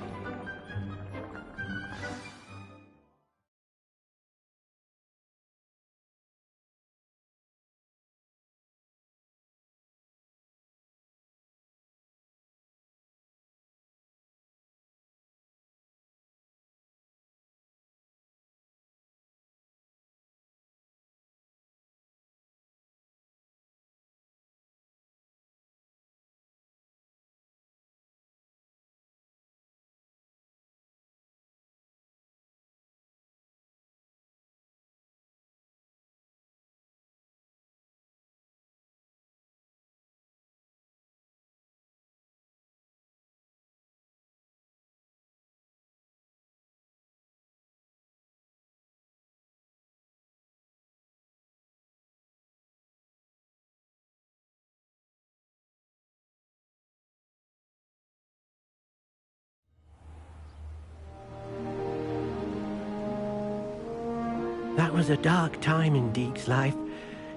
Speaker 15: That was a dark time in Deke's life.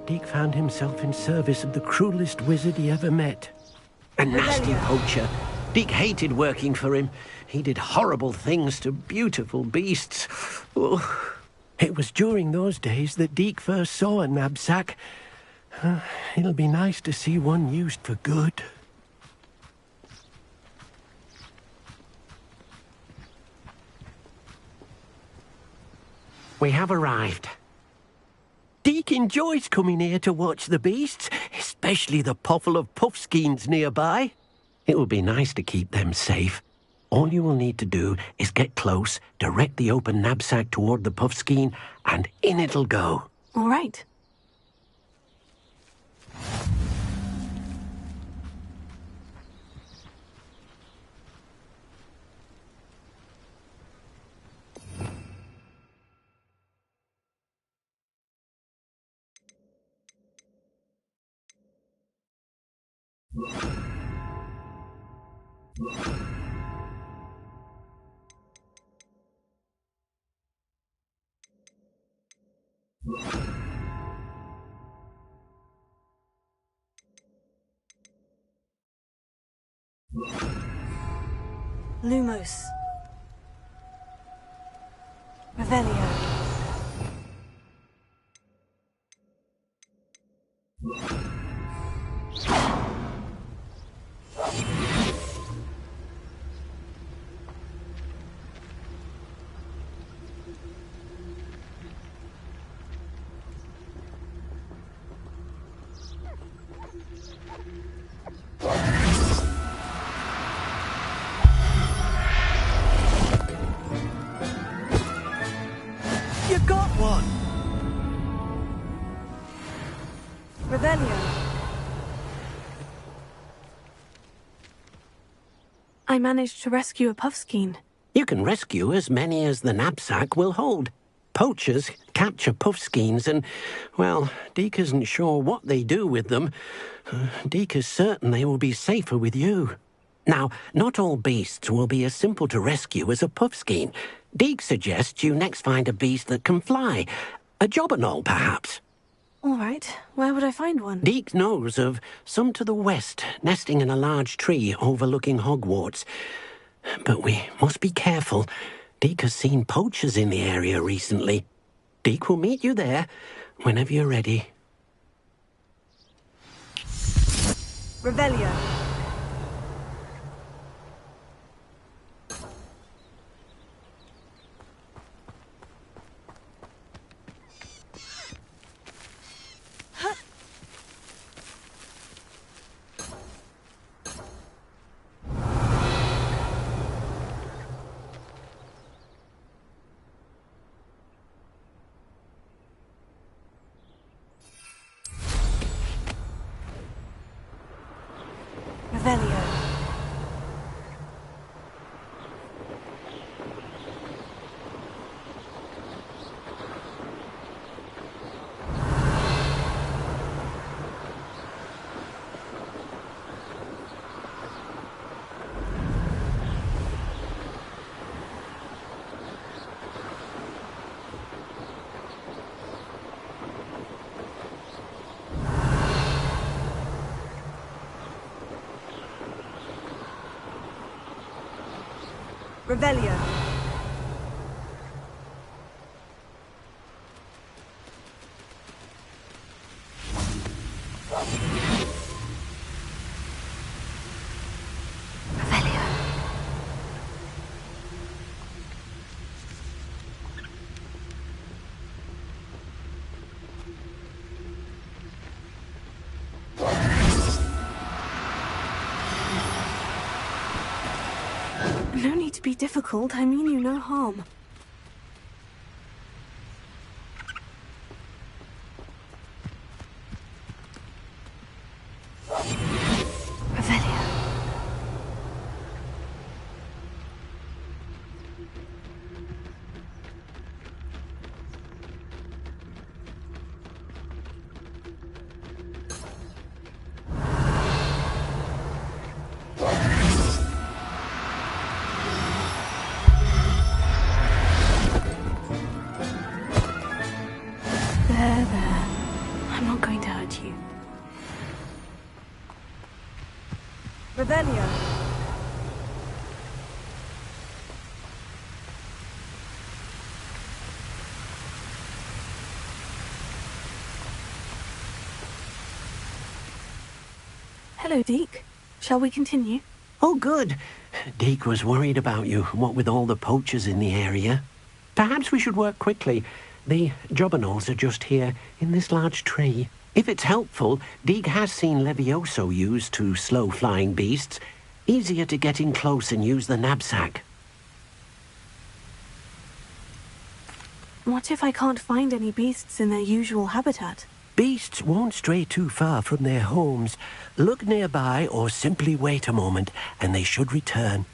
Speaker 15: Deke found himself in service of the cruelest wizard he ever met. A nasty poacher. Deke hated working for him. He did horrible things to beautiful beasts. Oh, it was during those days that Deke first saw a knapsack. It'll be nice to see one used for good. We have arrived. Deke enjoys coming here to watch the beasts, especially the potful of puffskeins nearby. It will be nice to keep them safe. All you will need to do is get close, direct the open knapsack toward the puffskein, and in it'll go.
Speaker 3: All right. Lumos. Revelio.
Speaker 15: You got one!
Speaker 3: Revelio. I managed to rescue a puffskein.
Speaker 15: You can rescue as many as the knapsack will hold. Poachers capture puffskeins and, well, Deke isn't sure what they do with them. Deke is certain they will be safer with you. Now, not all beasts will be as simple to rescue as a puffskein. Deke suggests you next find a beast that can fly. A jobberknoll, perhaps.
Speaker 3: All right. Where would I find one?
Speaker 15: Deke knows of some to the west, nesting in a large tree overlooking Hogwarts. But we must be careful. Deke has seen poachers in the area recently. Deke will meet you there whenever you're ready.
Speaker 3: Revelio. Revelio. Revelio. No need to be difficult. I mean you no harm. Revelio. Revelio. Hello, Deke. Shall we continue?
Speaker 15: Oh, good. Deke was worried about you, what with all the poachers in the area. Perhaps we should work quickly. The jobberknolls are just here, in this large tree. If it's helpful, Deke has seen Levioso used to slow flying beasts. Easier to get in close and use the knapsack.
Speaker 3: What if I can't find any beasts in their usual habitat?
Speaker 15: Beasts won't stray too far from their homes. Look nearby or simply wait a moment, and they should return.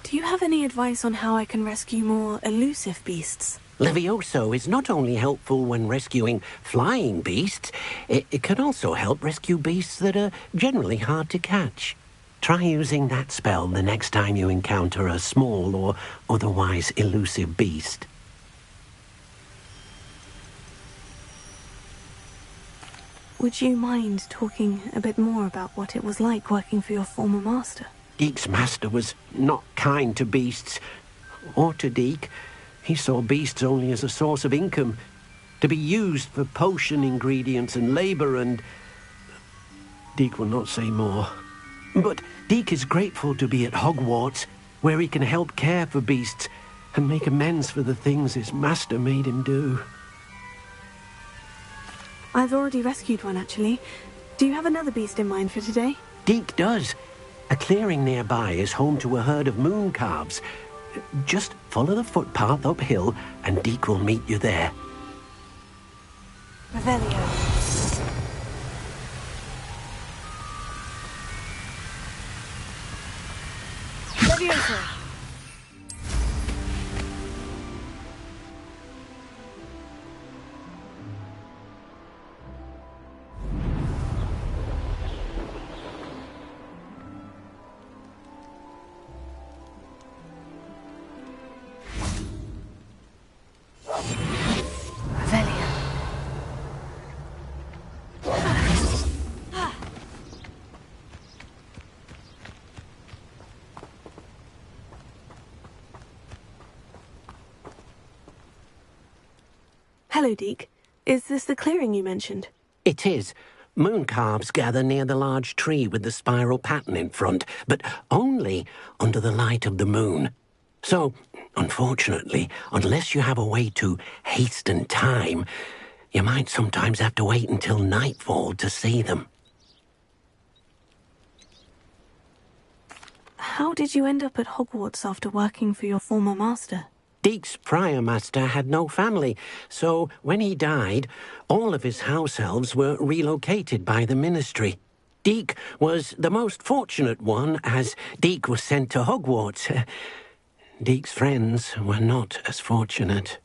Speaker 3: Do you have any advice on how I can rescue more elusive beasts?
Speaker 15: Levioso is not only helpful when rescuing flying beasts, it can also help rescue beasts that are generally hard to catch. Try using that spell the next time you encounter a small or otherwise elusive beast.
Speaker 3: Would you mind talking a bit more about what it was like working for your former master?
Speaker 15: Deke's master was not kind to beasts, or to Deke. He saw beasts only as a source of income, to be used for potion ingredients and labour, and Deke will not say more. But Deke is grateful to be at Hogwarts, where he can help care for beasts and make amends for the things his master made him do.
Speaker 3: I've already rescued one, actually. Do you have another beast in mind for today?
Speaker 15: Deke does. A clearing nearby is home to a herd of moon calves. Just follow the footpath uphill, and Deke will meet you there.
Speaker 3: Revelio. Levioso. Hello, Deke. Is this the clearing you mentioned?
Speaker 15: It is. Moon calves gather near the large tree with the spiral pattern in front, but only under the light of the moon. So, unfortunately, unless you have a way to hasten time, you might sometimes have to wait until nightfall to see them.
Speaker 3: How did you end up at Hogwarts after working for your former master?
Speaker 15: Deke's prior master had no family, so when he died, all of his house elves were relocated by the ministry. Deke was the most fortunate one, as Deke was sent to Hogwarts. Deke's friends were not as fortunate.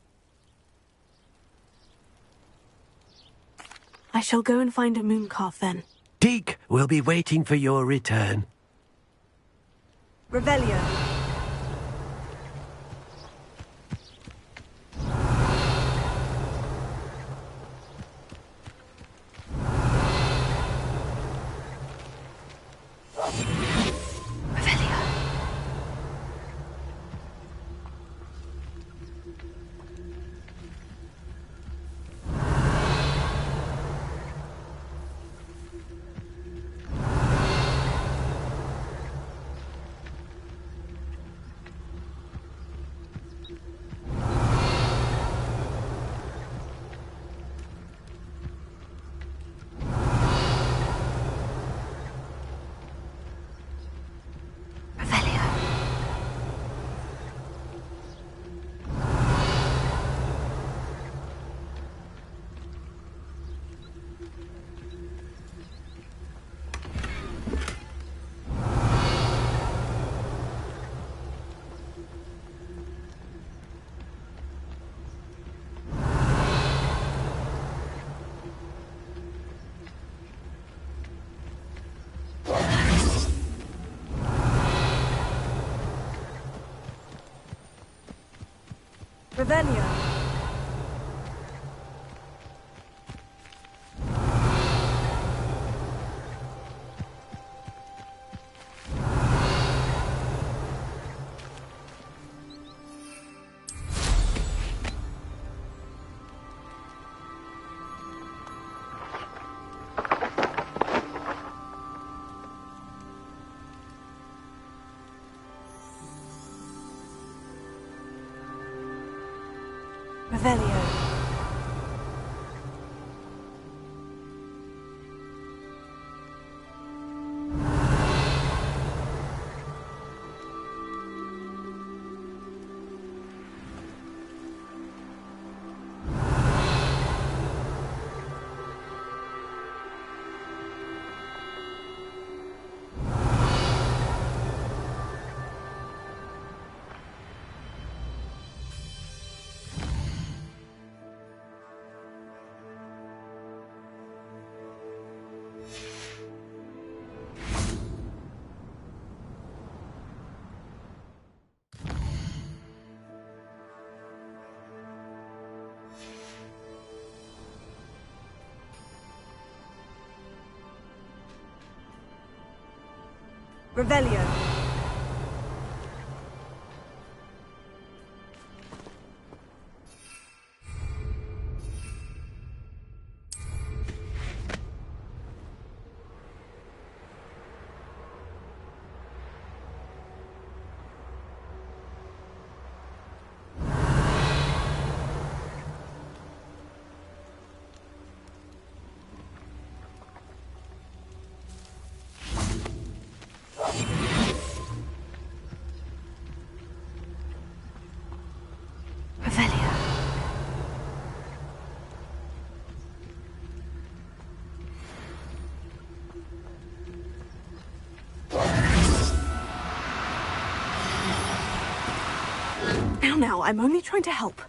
Speaker 3: I shall go and find a mooncalf then.
Speaker 15: Deke will be waiting for your return.
Speaker 3: Revelio. Revelio. Revelio. Revelio. Now, I'm only trying to help.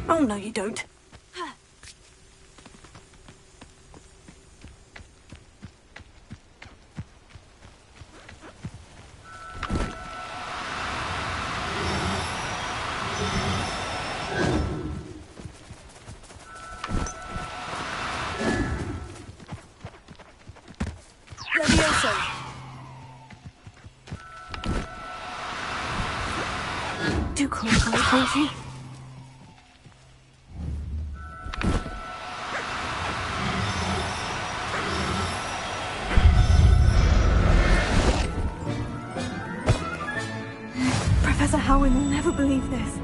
Speaker 3: Oh, no, you don't. Do cooperate, won't you? Professor Howin will never believe this.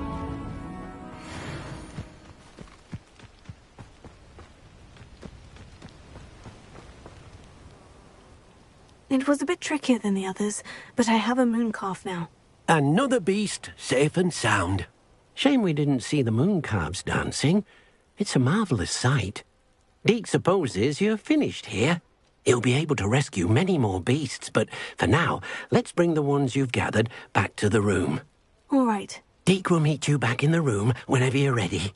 Speaker 3: It was a bit trickier than the others, but I have a moon calf now.
Speaker 15: Another beast, safe and sound. Shame we didn't see the moon calves dancing. It's a marvellous sight. Deke supposes you're finished here. He'll be able to rescue many more beasts, but for now, let's bring the ones you've gathered back to the room.
Speaker 3: All right.
Speaker 15: Deke will meet you back in the room whenever you're ready.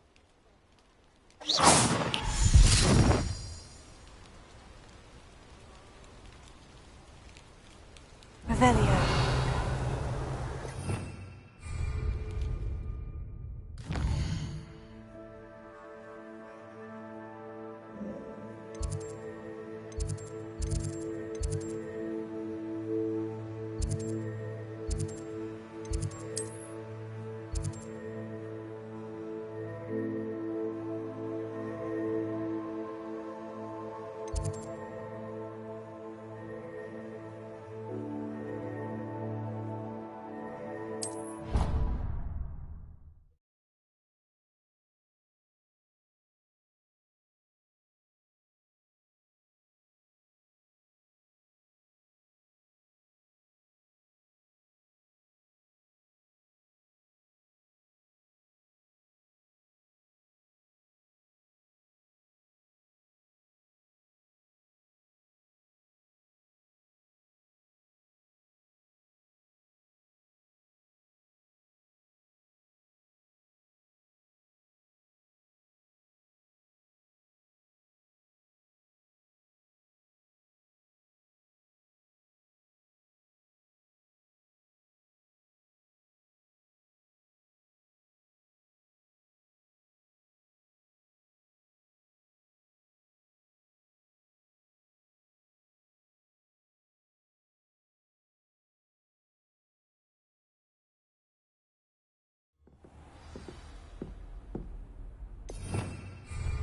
Speaker 3: Revelio.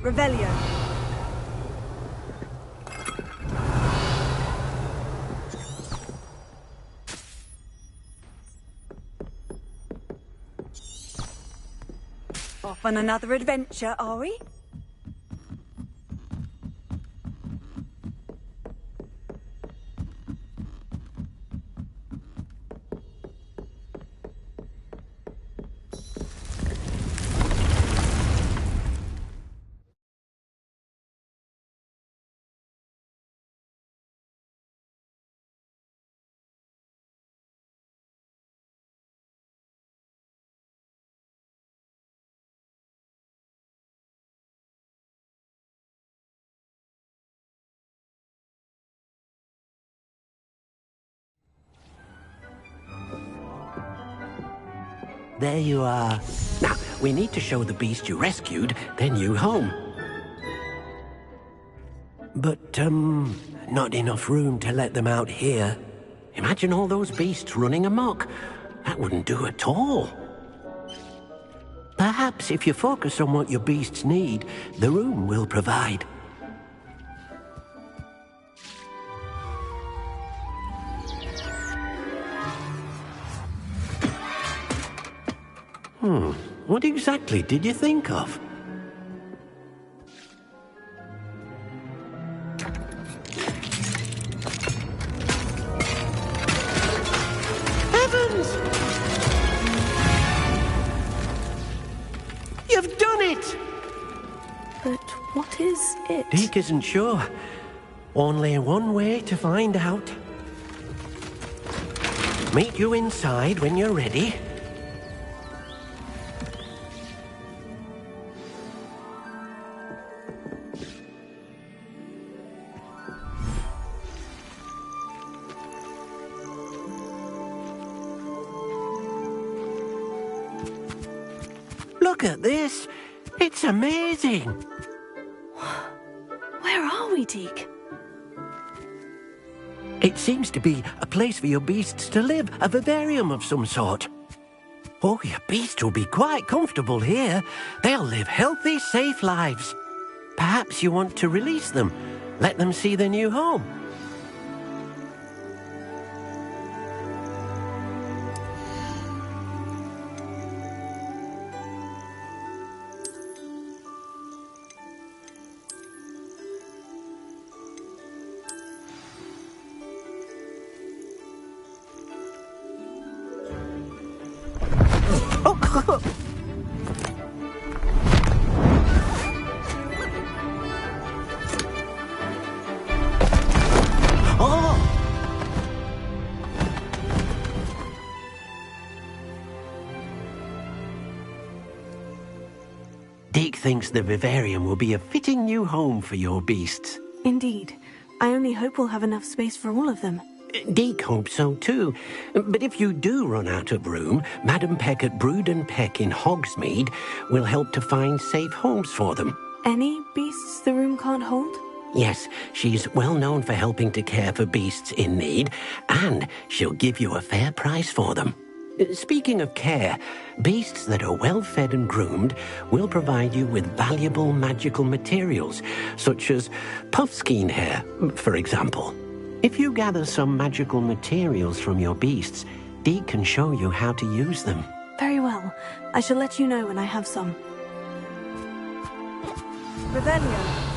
Speaker 3: Revelio. Off on another adventure, are we?
Speaker 15: There you are. Now, we need to show the beast you rescued their new home. But, not enough room to let them out here. Imagine all those beasts running amok. That wouldn't do at all. Perhaps if you focus on what your beasts need, the room will provide. What exactly did you think of? Heavens! You've done it!
Speaker 3: But what is it?
Speaker 15: Deke isn't sure. Only one way to find out. Meet you inside when you're ready. Look at this. It's amazing.
Speaker 3: Where are we, Deke?
Speaker 15: It seems to be a place for your beasts to live, a vivarium of some sort. Oh, your beasts will be quite comfortable here. They'll live healthy, safe lives. Perhaps you want to release them, let them see their new home. Deke thinks the vivarium will be a fitting new home for your beasts.
Speaker 3: Indeed. I only hope we'll have enough space for all of them.
Speaker 15: Deke hopes so too. But if you do run out of room, Madam Peck at Brood and Peck in Hogsmeade will help to find safe homes for them.
Speaker 3: Any beasts the room can't hold?
Speaker 15: Yes, she's well known for helping to care for beasts in need, and she'll give you a fair price for them. Speaking of care, beasts that are well fed and groomed will provide you with valuable magical materials, such as puffskein hair, for example. If you gather some magical materials from your beasts, Deke can show you how to use them.
Speaker 3: Very well. I shall let you know when I have some. Revelio.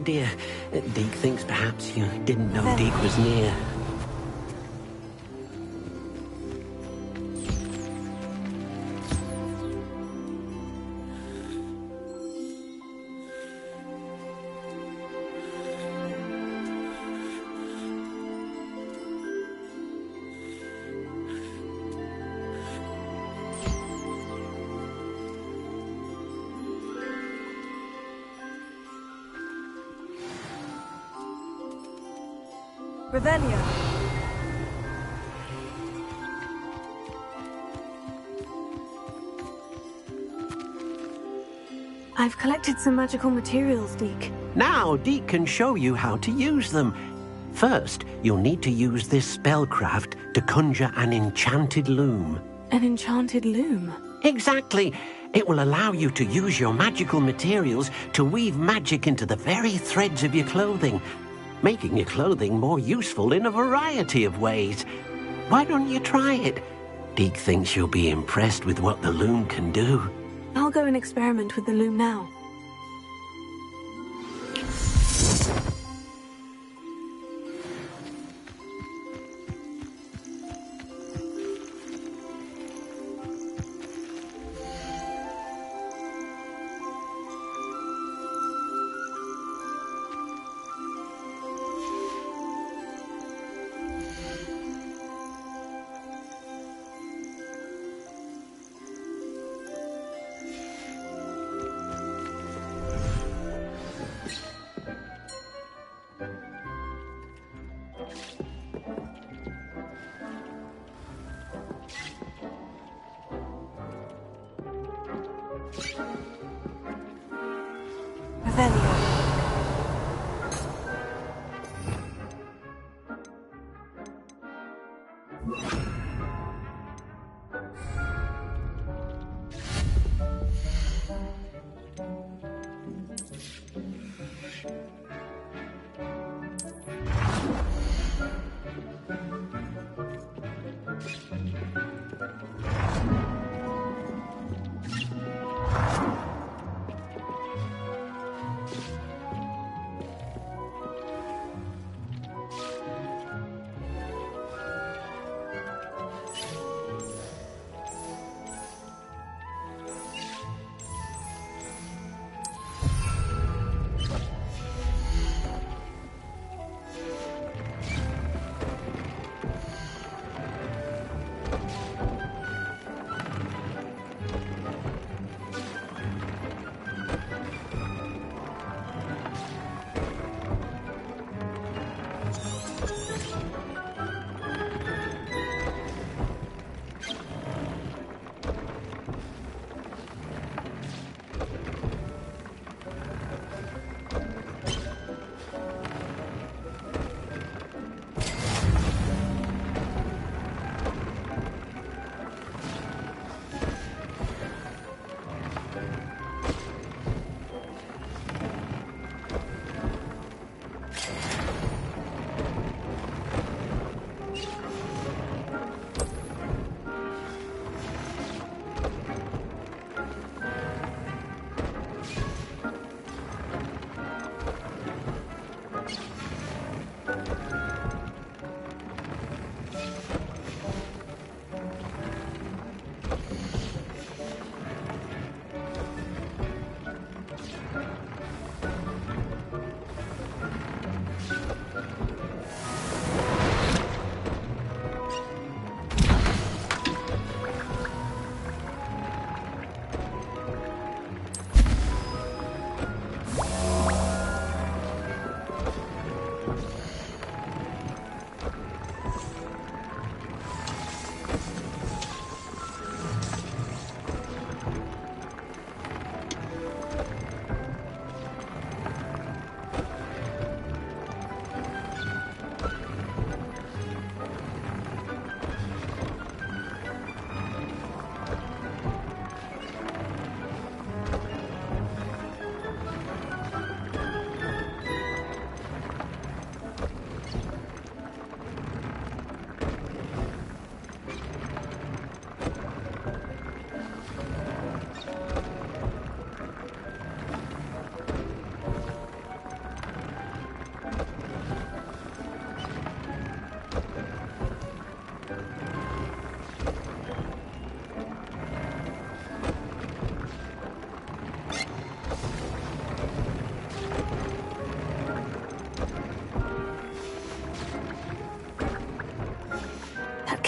Speaker 15: Oh dear. Deke thinks perhaps you didn't know Deke was near.
Speaker 3: Revelio. I've collected some magical materials, Deke.
Speaker 15: Now, Deke can show you how to use them. First, you'll need to use this spellcraft to conjure an enchanted loom.
Speaker 3: An enchanted loom?
Speaker 15: Exactly. It will allow you to use your magical materials to weave magic into the very threads of your clothing, making your clothing more useful in a variety of ways. Why don't you try it? Deke thinks you'll be impressed with what the loom can do.
Speaker 3: I'll go and experiment with the loom now.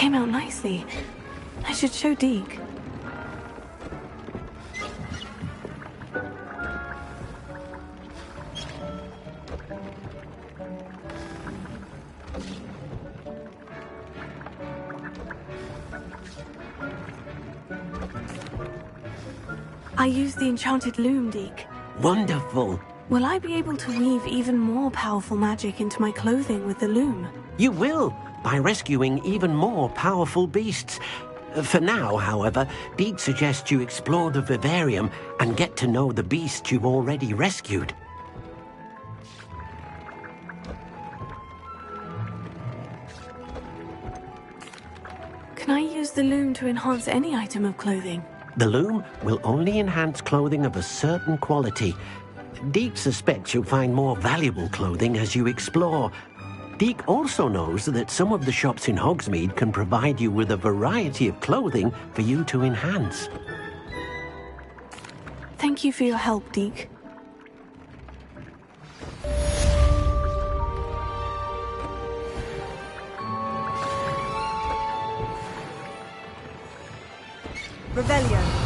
Speaker 3: came out nicely. I should show Deke. I used the enchanted loom, Deke.
Speaker 15: Wonderful.
Speaker 3: Will I be able to weave even more powerful magic into my clothing with the loom?
Speaker 15: You will, by rescuing even more powerful beasts. For now, however, Deke suggests you explore the vivarium and get to know the beasts you've already rescued.
Speaker 3: Can I use the loom to enhance any item of clothing?
Speaker 15: The loom will only enhance clothing of a certain quality. Deke suspects you'll find more valuable clothing as you explore. Deke also knows that some of the shops in Hogsmeade can provide you with a variety of clothing for you to enhance.
Speaker 3: Thank you for your help, Deke.
Speaker 1: Revelio.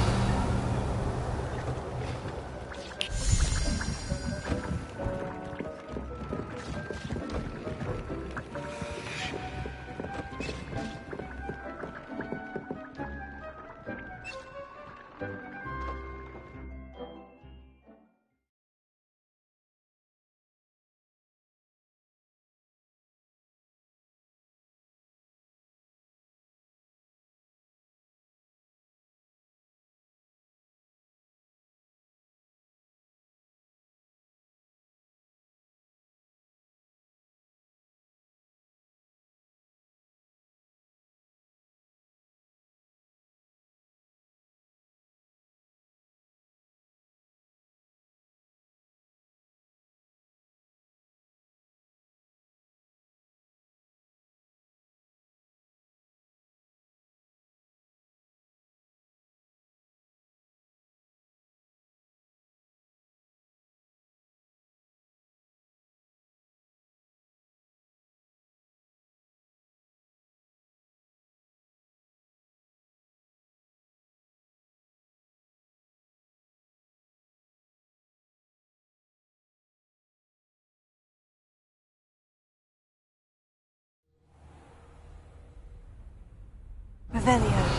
Speaker 1: Revelio.